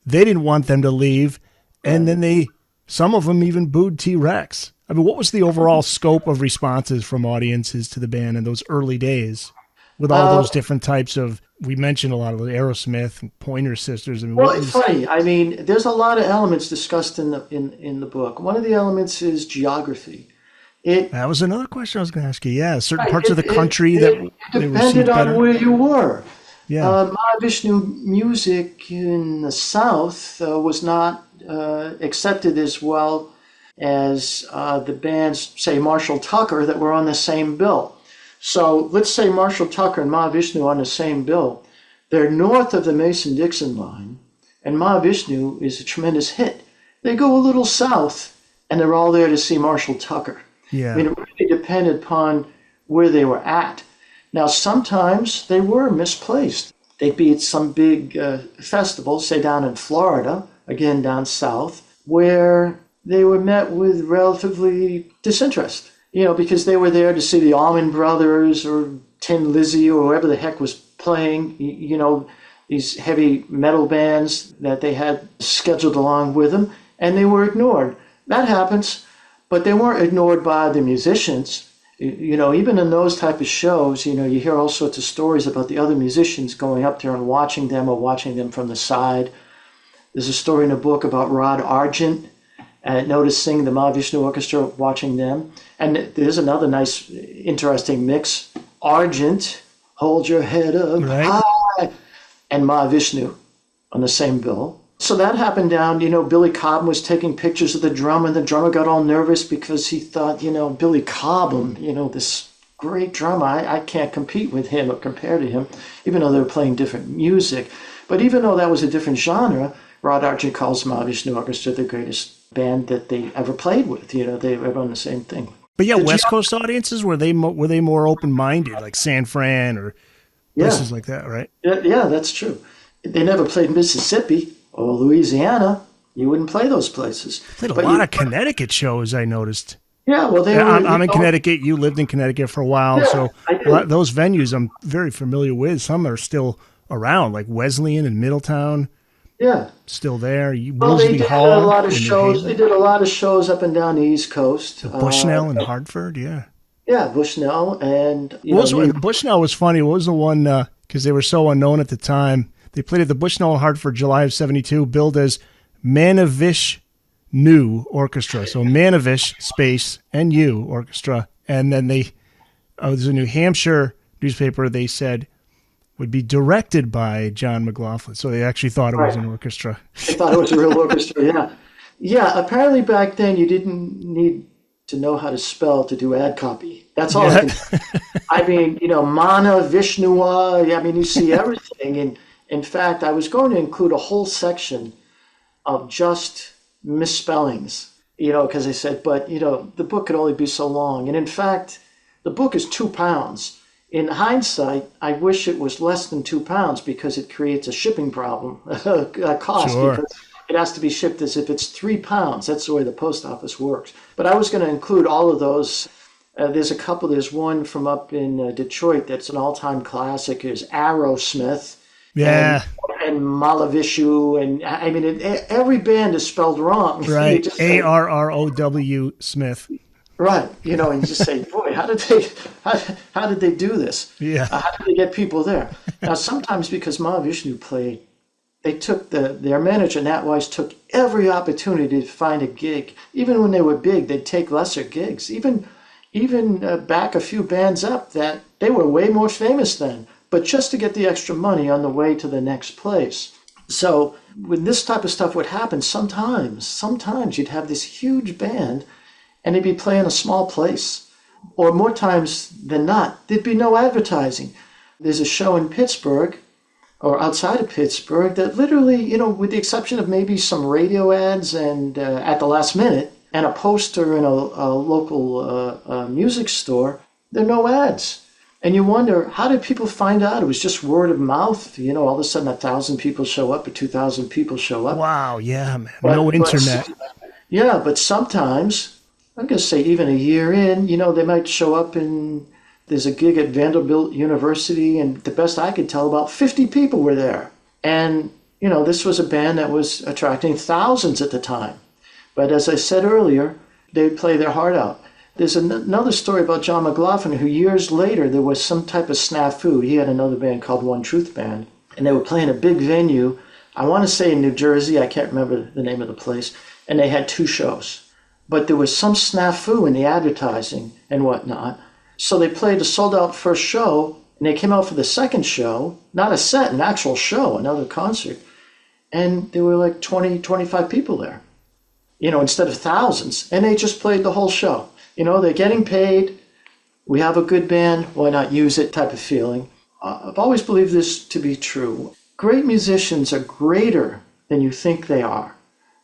they didn't want them to leave, and then some of them even booed T-Rex. I mean, what was the overall scope of responses from audiences to the band in those early days with all those different types of, we mentioned a lot of Aerosmith and Pointer Sisters. I mean, it's funny. I mean, there's a lot of elements discussed in the book. One of the elements is geography. That was another question I was going to ask you. Yeah, certain parts of the country that they depended on where you were. Yeah. Mahavishnu music in the South was not accepted as well as the bands, say Marshall Tucker, that were on the same bill. So let's say Marshall Tucker and Mahavishnu on the same bill. They're north of the Mason-Dixon line, and Mahavishnu is a tremendous hit. They go a little south, and they're all there to see Marshall Tucker. Yeah. I mean, it really depended upon where they were at. Now, sometimes they were misplaced. They'd be at some big festival, say down in Florida, again down south, where they were met with relatively disinterest, because they were there to see the Allman Brothers or Tin Lizzy or whoever the heck was playing, these heavy metal bands that they had scheduled along with them, and they were ignored. That happens, but they weren't ignored by the musicians. Even in those type of shows, you hear all sorts of stories about the other musicians going up there and watching them or watching them from the side. There's a story in a book about Rod Argent noticing the Mahavishnu Orchestra, watching them. And there's another nice, interesting mix. Argent, hold your head up high, and Mahavishnu on the same bill. So that happened down, Billy Cobham was taking pictures of the drummer, and the drummer got all nervous because he thought, Billy Cobham, this great drummer, I can't compete with him or compare to him, even though they were playing different music. But even though that was a different genre, Rod Argent calls Mahavishnu Orchestra the greatest band that they ever played with. They were on the same thing. But yeah, West Coast audiences, were they more open-minded, like San Fran or places like that, right? Yeah, that's true. They never played Mississippi or Louisiana. You wouldn't play those places. Played a lot of Connecticut shows, I noticed. Yeah, well, I'm in Connecticut. You lived in Connecticut for a while, so those venues I'm very familiar with. Some are still around, like Wesleyan in Middletown, Yeah. still there. Well, they Wolseley did a Hall lot of in New shows. They Haven. did a lot of shows up and down the East Coast. The Bushnell in Hartford, yeah. Yeah, Bushnell and What was New. Bushnell was funny. What was the one? Because they were so unknown at the time. They played at the Bushnell in Hartford, July of '72, billed as Mahavishnu Orchestra. So Mahavish space NU Orchestra, and then there's a New Hampshire newspaper. They said would be directed by John McLaughlin. So they actually thought it was an orchestra. They thought it was a real orchestra. Yeah, yeah. Apparently back then you didn't need to know how to spell to do ad copy. That's all. Yeah. I mean, Mana Vishnua. I mean, you see everything. And in fact, I was going to include a whole section of just misspellings, because I said, but the book could only be so long. And in fact, the book is 2 pounds. In hindsight, I wish it was less than 2 pounds because it creates a shipping problem, a cost, Sure. because it has to be shipped as if it's 3 pounds. That's the way the post office works. But I was going to include all of those. There's a couple. There's one from up in Detroit that's an all-time classic. Is Aerosmith. Yeah. And Mahavishnu, and I mean, every band is spelled wrong. Right. ARROW Smith. Right. And you just say, boy, how did they do this? Yeah. How did they get people there? Now, sometimes because Mahavishnu played, they took their manager, Nat Weiss, took every opportunity to find a gig. Even when they were big, they'd take lesser gigs. Even back a few bands up that they were way more famous then, but just to get the extra money on the way to the next place. So when this type of stuff would happen, sometimes you'd have this huge band and they'd be playing a small place. Or more times than not, there'd be no advertising. There's a show in Pittsburgh or outside of Pittsburgh that literally, with the exception of maybe some radio ads and at the last minute and a poster in a local music store, there are no ads. And you wonder, how did people find out? It was just word of mouth. All of a sudden 1,000 people show up or 2,000 people show up. Wow, yeah, man. No internet. But sometimes, I'm going to say even a year in, they might show up and there's a gig at Vanderbilt University, and the best I could tell, about 50 people were there. And, this was a band that was attracting thousands at the time. But as I said earlier, they'd play their heart out. There's another story about John McLaughlin, who years later, there was some type of snafu. He had another band called One Truth Band, and they were playing a big venue, I want to say in New Jersey, I can't remember the name of the place, and they had 2 shows. But there was some snafu in the advertising and whatnot, so they played a sold-out first show, and they came out for the second show, not a set, an actual show, another concert, and there were like 20, 25 people there, instead of thousands, and they just played the whole show. They're getting paid. We have a good band. Why not use it type of feeling. I've always believed this to be true. Great musicians are greater than you think they are.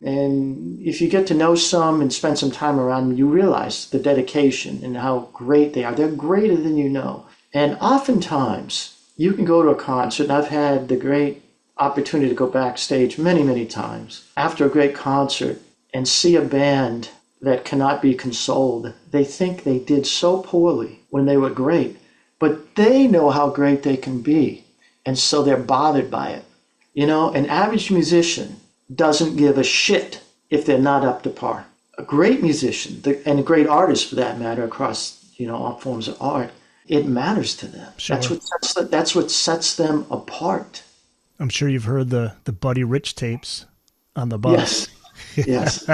And if you get to know some and spend some time around them, you realize the dedication and how great they are. They're greater than you know. And oftentimes, you can go to a concert, and I've had the great opportunity to go backstage many, many times after a great concert and see a band that cannot be consoled. They think they did so poorly when they were great, but they know how great they can be, and so they're bothered by it. An average musician doesn't give a shit if they're not up to par. A great musician, and a great artist for that matter, across all forms of art, it matters to them. Sure. That's what sets them apart. I'm sure you've heard the Buddy Rich tapes on the bus. Yes.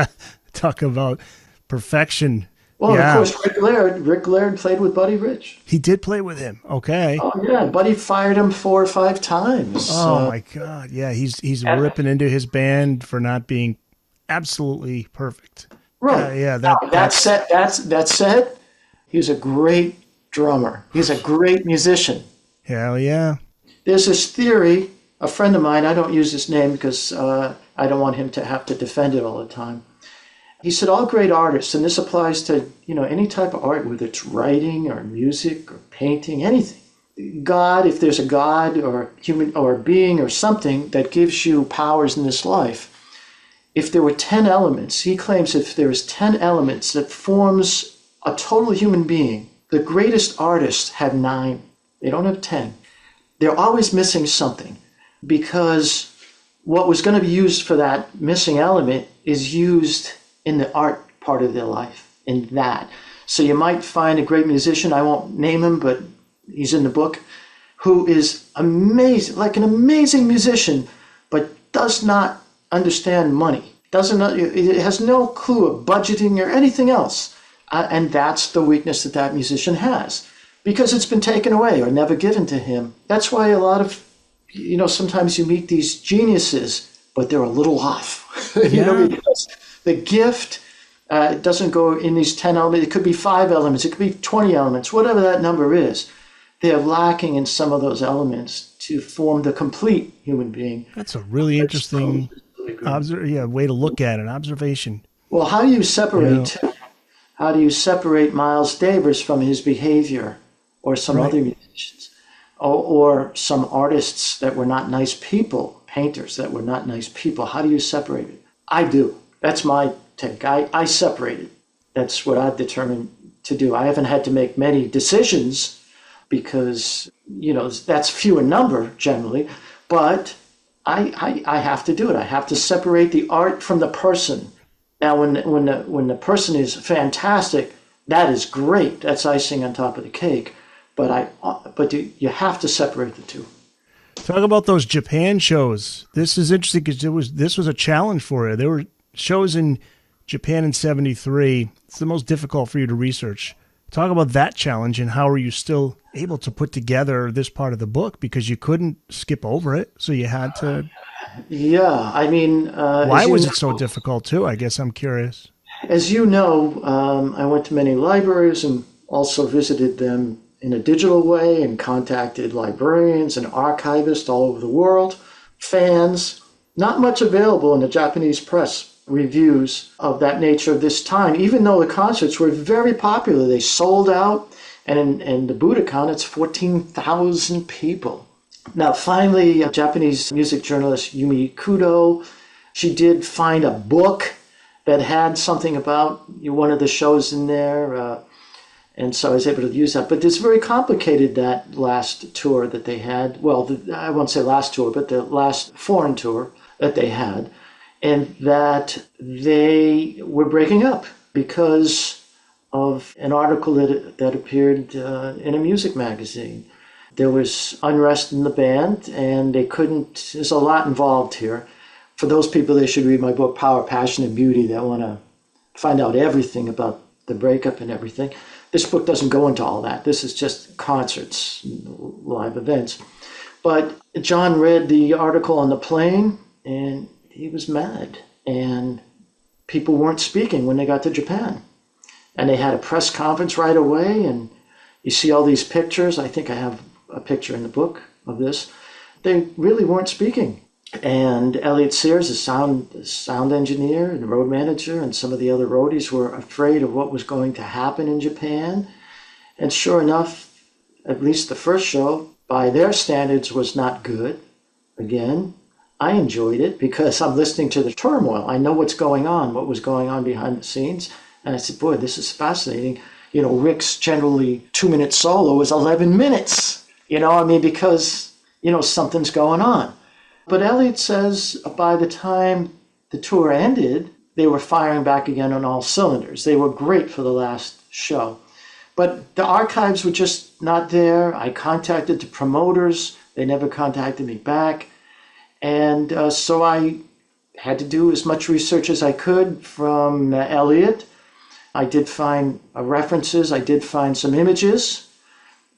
Talk about perfection. Well, of course, Rick Laird played with Buddy Rich. He did play with him. Okay. Oh, yeah. Buddy fired him 4 or 5 times. Oh, my God. Yeah, he's ripping into his band for not being absolutely perfect. Right. That said, he was a great drummer. He's a great musician. Hell yeah. There's this theory, a friend of mine, I don't use his name because I don't want him to have to defend it all the time. He said all great artists, and this applies to any type of art, whether it's writing or music or painting, anything. God, if there's a God or human or a being or something that gives you powers in this life, if there were 10 elements, he claims if there's 10 elements that forms a total human being, the greatest artists have 9. They don't have 10. They're always missing something. because what was going to be used for that missing element is used in the art part of their life, in that. So you might find a great musician, I won't name him, but he's in the book, who is amazing, like an amazing musician, but does not understand money. It has no clue of budgeting or anything else. And that's the weakness that musician has, because it's been taken away or never given to him. That's why a lot of, sometimes you meet these geniuses, but they're a little off, because the gift doesn't go in these 10 elements. It could be 5 elements. It could be 20 elements, whatever that number is. They're lacking in some of those elements to form the complete human being. That's a really interesting way to look at it, observation. Well, how do you separate How do you separate Miles Davis from his behavior, or some other musicians, or some artists that were not nice people, painters that were not nice people? How do you separate it? I do. That's my take. I separate it. That's what I've determined to do. I haven't had to make many decisions because, that's few in number generally, but I have to do it. I have to separate the art from the person. Now, when the person is fantastic, that is great. That's icing on top of the cake. But you have to separate the two. Talk about those Japan shows. This is interesting because this was a challenge for you. There were shows in Japan in '73. It's the most difficult for you to research. Talk about that challenge, and how are you still able to put together this part of the book, because you couldn't skip over it, so you had to. Yeah, I mean, why was it so difficult too? I guess I'm curious. As you know, I went to many libraries and also visited them in a digital way, and contacted librarians and archivists all over the world, fans. Not much available in the Japanese press reviews of that nature of this time, even though the concerts were very popular. They sold out, and in the Budokan, it's 14,000 people. Now, finally, a Japanese music journalist, Yumi Kudo, she did find a book that had something about one of the shows in there, and so I was able to use that. But it's very complicated, that last tour that they had. Well, I won't say last tour, but the last foreign tour that they had, and that they were breaking up because of an article that appeared in a music magazine. There was unrest in the band, and they couldn't. There's a lot involved here. For those people, they should read my book, Power, Passion, and Beauty, that want to find out everything about the breakup and everything. This book doesn't go into all that. This is just concerts, live events. But John read the article on the plane, and he was mad. And people weren't speaking when they got to Japan. And they had a press conference right away, and you see all these pictures. I think I have a picture in the book of this. They really weren't speaking. And Elliot Sears, the sound engineer and road manager, and some of the other roadies were afraid of what was going to happen in Japan. And sure enough, at least the first show, by their standards, was not good. Again, I enjoyed it because I'm listening to the turmoil. I know what's going on, what was going on behind the scenes. And I said, boy, this is fascinating. Rick's generally 2-minute solo is 11 minutes, because, something's going on. But Elliot says by the time the tour ended, they were firing back again on all cylinders. They were great for the last show. But the archives were just not there. I contacted the promoters. They never contacted me back. And so I had to do as much research as I could from Elliot. I did find references. I did find some images.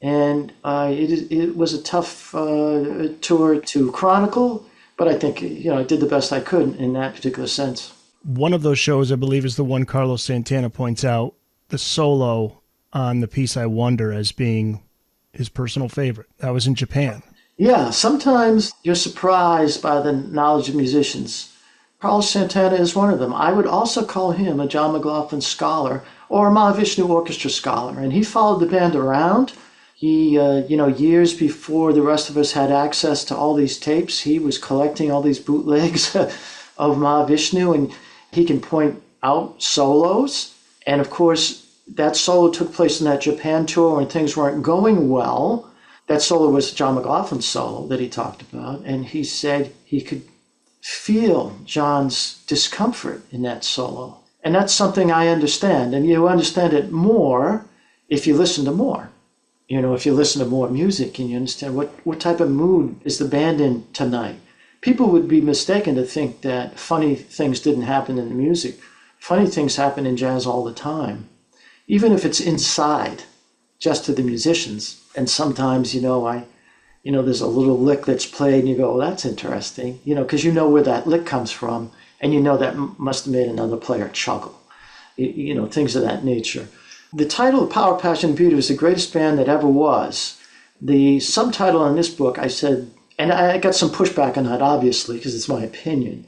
And it was a tough tour to chronicle, but I think, I did the best I could in that particular sense. One of those shows, I believe, is the one Carlos Santana points out, the solo on the piece I Wonder, as being his personal favorite. That was in Japan. Yeah, sometimes you're surprised by the knowledge of musicians. Carlos Santana is one of them. I would also call him a John McLaughlin scholar or a Mahavishnu Orchestra scholar, and he followed the band around. He, years before the rest of us had access to all these tapes, he was collecting all these bootlegs of Mahavishnu, and he can point out solos. And of course, that solo took place in that Japan tour when things weren't going well. That solo was John McLaughlin's solo that he talked about, and he said he could feel John's discomfort in that solo. And that's something I understand, and you understand it more if you listen to more. You know, if you listen to more music and you understand what type of mood is the band in tonight. People would be mistaken to think that funny things didn't happen in the music. Funny things happen in jazz all the time, even if it's inside, just to the musicians. And sometimes, there's a little lick that's played and you go, oh, that's interesting, because you know where that lick comes from and you know that must have made another player chuckle, things of that nature. The title of Power, Passion, and Beauty was the greatest band that ever was. The subtitle on this book, I said, and I got some pushback on that, obviously, because it's my opinion.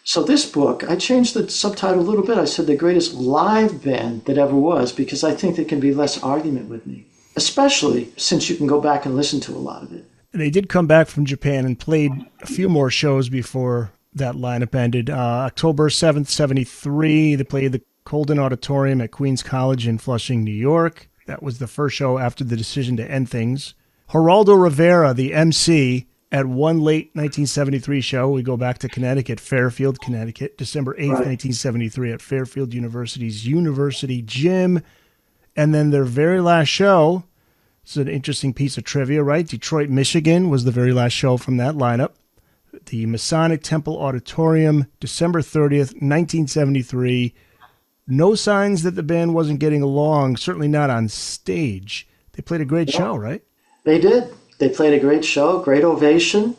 So this book, I changed the subtitle a little bit. I said the greatest live band that ever was, because I think there can be less argument with me, especially since you can go back and listen to a lot of it. They did come back from Japan and played a few more shows before that lineup ended. October 7th, 73, they played the Colden Auditorium at Queens College in Flushing, New York. That was the first show after the decision to end things. Geraldo Rivera, the MC, at one late 1973 show. We go back to Connecticut, Fairfield, Connecticut, December 8th, 1973 at Fairfield University's University Gym. And then their very last show, it's an interesting piece of trivia, right? Detroit, Michigan was the very last show from that lineup. The Masonic Temple Auditorium, December 30th, 1973. No signs that the band wasn't getting along, certainly not on stage. They played a great show, right? They did. They played a great show, great ovation.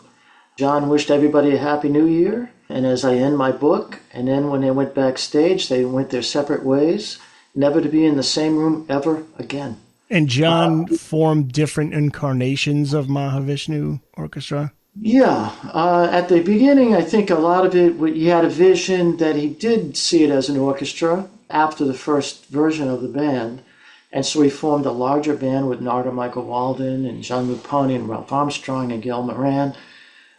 John wished everybody a Happy New Year. And as I end my book, and then when they went backstage, they went their separate ways, never to be in the same room ever again. And John formed different incarnations of Mahavishnu Orchestra? Yeah. At the beginning, I think a lot of it, he had a vision that he did see it as an orchestra after the first version of the band. And so he formed a larger band with Narda Michael Walden and Jean-Luc Ponty and Ralph Armstrong and Gail Moran,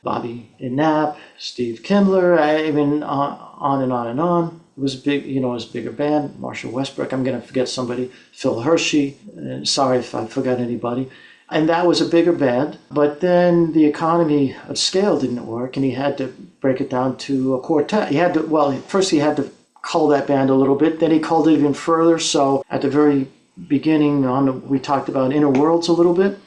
Bobby Knapp, Steve Kindler, on and on and on. It was big, it was a bigger band. Marshall Westbrook, I'm going to forget somebody, Phil Hershey, sorry if I forgot anybody. And that was a bigger band, but then the economy of scale didn't work and he had to break it down to a quartet. First he had to cull that band a little bit, then he culled it even further. So at the very beginning, we talked about Inner Worlds a little bit,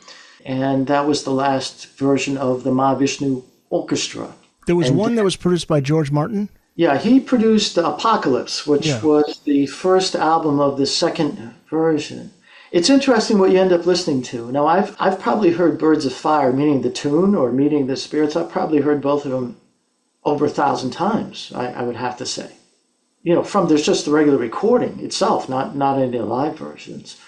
and that was the last version of the Mahavishnu Orchestra. There was one that was produced by George Martin? Yeah, he produced Apocalypse, which was the first album of the second version. It's interesting what you end up listening to. Now, I've probably heard Birds of Fire, meaning the tune, or Meeting the Spirits. I've probably heard both of them over 1,000 times, I would have to say. There's just the regular recording itself, not any live versions.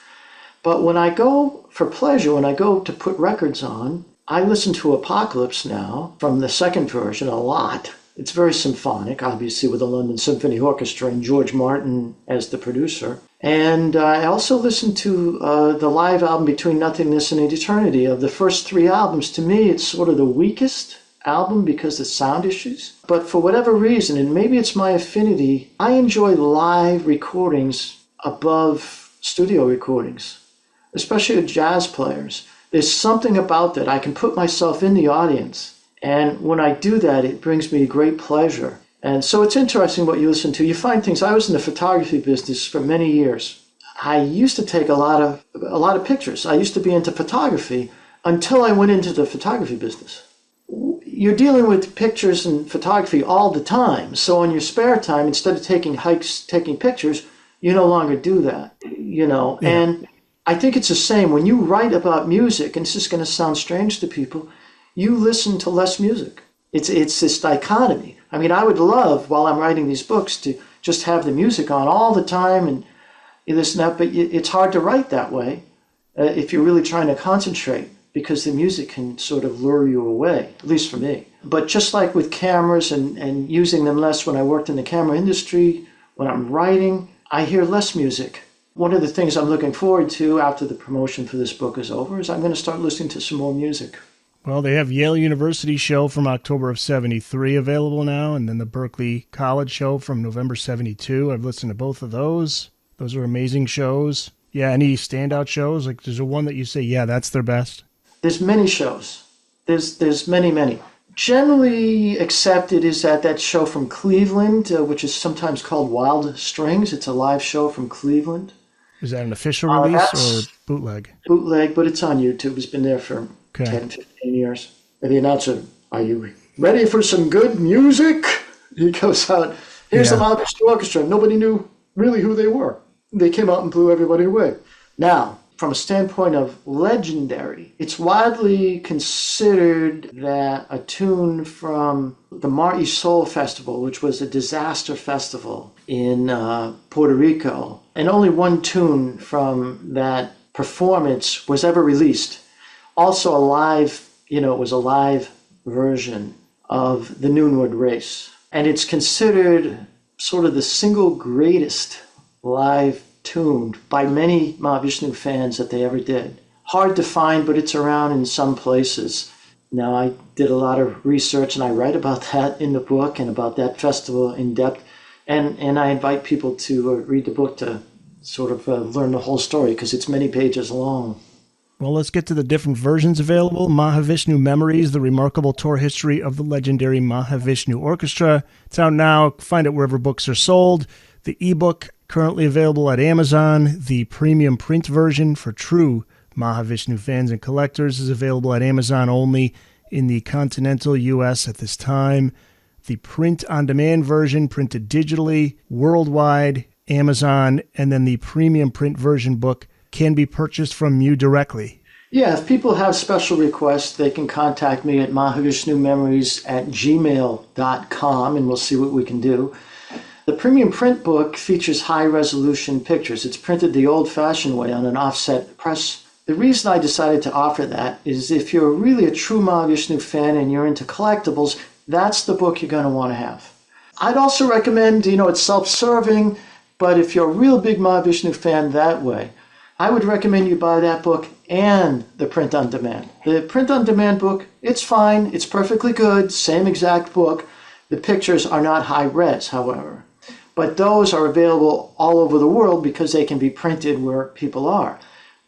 But when I go for pleasure, when I go to put records on, I listen to Apocalypse now from the second version a lot. It's very symphonic, obviously, with the London Symphony Orchestra and George Martin as the producer. And I also listen to the live album Between Nothingness and Eternity. Of the first three albums, to me, it's sort of the weakest album because of sound issues. But for whatever reason, and maybe it's my affinity, I enjoy live recordings above studio recordings, especially with jazz players. There's something about that. I can put myself in the audience. And when I do that, it brings me great pleasure. And so it's interesting what you listen to. You find things. I was in the photography business for many years. I used to take a lot of pictures. I used to be into photography until I went into the photography business. You're dealing with pictures and photography all the time. So in your spare time, instead of taking hikes, taking pictures, you no longer do that, Yeah. And I think it's the same when you write about music, and this is going to sound strange to people, you listen to less music. It's this dichotomy. I mean, I would love, while I'm writing these books, to just have the music on all the time and you listen up, but it's hard to write that way if you're really trying to concentrate, because the music can sort of lure you away, at least for me. But just like with cameras and using them less when I worked in the camera industry, when I'm writing, I hear less music. One of the things I'm looking forward to after the promotion for this book is over is I'm going to start listening to some more music. Well, they have Yale University show from October of 73 available now, and then the Berklee College show from November 72. I've listened to both of those. Those are amazing shows. Yeah, any standout shows? Like, there's a one that you say, yeah, that's their best? There's many shows. There's many. Generally accepted is that show from Cleveland, which is sometimes called Wild Strings. It's a live show from Cleveland. Is that an official release or bootleg? Bootleg, but it's on YouTube. It's been there for 10, 15 years. And the announcer, are you ready for some good music? He goes out, here's the Mahavishnu Orchestra. Nobody knew really who they were. They came out and blew everybody away. Now, from a standpoint of legendary, it's widely considered that a tune from the Mar y Sol Festival, which was a disaster festival in Puerto Rico, and only one tune from that performance was ever released. Also a live, it was a live version of the Noonwood Race. And it's considered sort of the single greatest live tune by many Mahavishnu fans that they ever did. Hard to find, but it's around in some places. Now, I did a lot of research, and I write about that in the book and about that festival in depth. And I invite people to read the book to sort of learn the whole story, because it's many pages long. Well, let's get to the different versions available. Mahavishnu Memories, the remarkable tour history of the legendary Mahavishnu Orchestra. It's out now. Find it wherever books are sold. The ebook, currently available at Amazon. The premium print version for true Mahavishnu fans and collectors is available at Amazon only in the continental U.S. at this time. The print-on-demand version, printed digitally, worldwide, Amazon, and then the premium print version book can be purchased from you directly. Yeah, if people have special requests, they can contact me at mahavishnumemories@gmail.com, and we'll see what we can do. The premium print book features high-resolution pictures. It's printed the old-fashioned way on an offset press. The reason I decided to offer that is if you're really a true Mahavishnu fan and you're into collectibles, that's the book you're going to want to have. I'd also recommend, it's self-serving, but if you're a real big Mahavishnu fan that way, I would recommend you buy that book and the print-on-demand. The print-on-demand book, it's fine. It's perfectly good. Same exact book. The pictures are not high-res, however. But those are available all over the world because they can be printed where people are.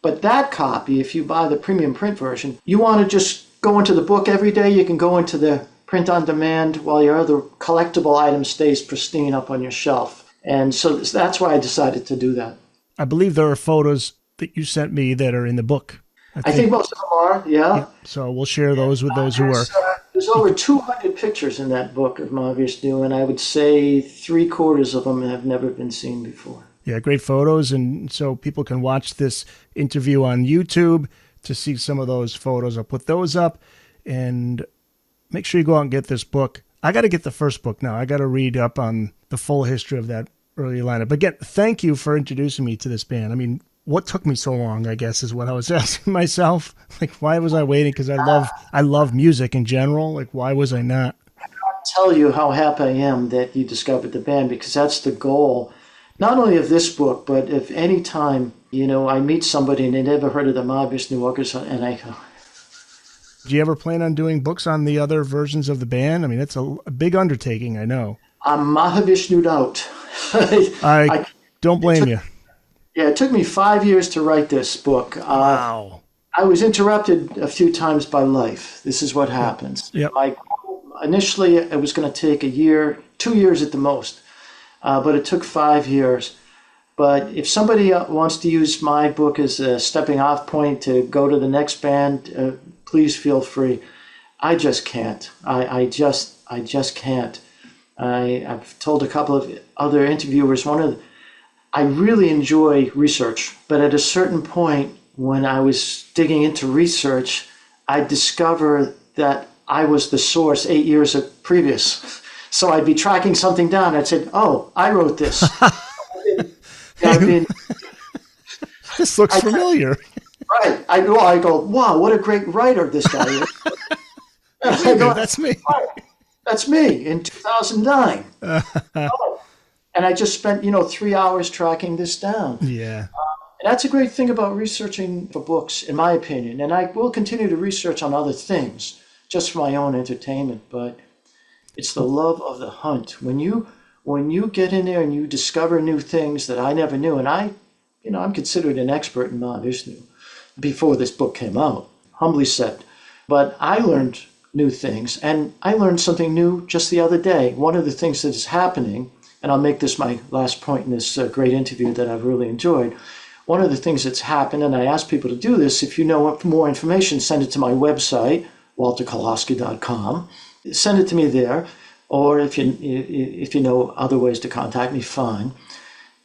But that copy, if you buy the premium print version, you want to just go into the book every day. You can go into the print-on-demand while your other collectible item stays pristine up on your shelf. And so that's why I decided to do that. I believe there are photos that you sent me that are in the book. I think most of them are, yeah. So we'll share those with those who are. There's over 200 pictures in that book of Mahavishnu, and I would say 3/4 of them have never been seen before. Yeah, great photos, and so people can watch this interview on YouTube to see some of those photos. I'll put those up, and make sure you go out and get this book. I got to get the first book now. I got to read up on the full history of that early lineup. But again, thank you for introducing me to this band. I mean, what took me so long, I guess, is what I was asking myself. Like, why was I waiting? Because I love music in general. Like, why was I not? I can't tell you how happy I am that you discovered the band, because that's the goal, not only of this book, but if any time, I meet somebody and they never heard of the Mahavishnu Orchestra, and I go, do you ever plan on doing books on the other versions of the band? I mean, it's a big undertaking, I know. I'm Mahavishnu'd out. I don't blame you. Yeah, it took me 5 years to write this book. Wow. I was interrupted a few times by life. This is what happens. Yep. Initially, it was going to take a year, 2 years at the most, but it took 5 years. But if somebody wants to use my book as a stepping off point to go to the next band, please feel free. I just can't. I just can't. I've told a couple of other interviewers, I really enjoy research, but at a certain point when I was digging into research, I discovered that I was the source 8 years previous. So I'd be tracking something down. I'd say, oh, I wrote this. This looks familiar. Right. I go, wow, what a great writer this guy is. I go, that's me. Oh, that's me in 2009. And I just spent, 3 hours tracking this down. Yeah. And that's a great thing about researching for books, in my opinion. And I will continue to research on other things, just for my own entertainment. But it's the love of the hunt. When you get in there and you discover new things that I never knew, and I'm considered an expert in Mahavishnu before this book came out. humbly said. But I learned new things, and I learned something new just the other day. One of the things that is happening, and I'll make this my last point in this great interview that I've really enjoyed. One of the things that's happened, and I ask people to do this, if you know more information, send it to my website, walterkolosky.com. Send it to me there, or if you know other ways to contact me, fine.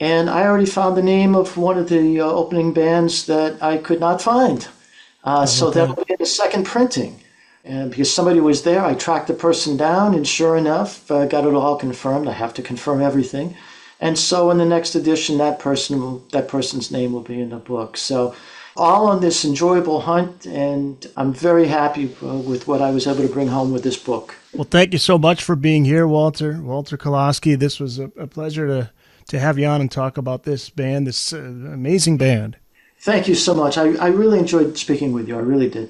And I already found the name of one of the opening bands that I could not find. So that will be in the second printing. And because somebody was there, I tracked the person down, and sure enough, got it all confirmed. I have to confirm everything. And so in the next edition, that person's name will be in the book. So all on this enjoyable hunt, and I'm very happy with what I was able to bring home with this book. Well, thank you so much for being here, Walter Kolosky. This was a pleasure to have you on and talk about this band, this amazing band. Thank you so much. I really enjoyed speaking with you. I really did.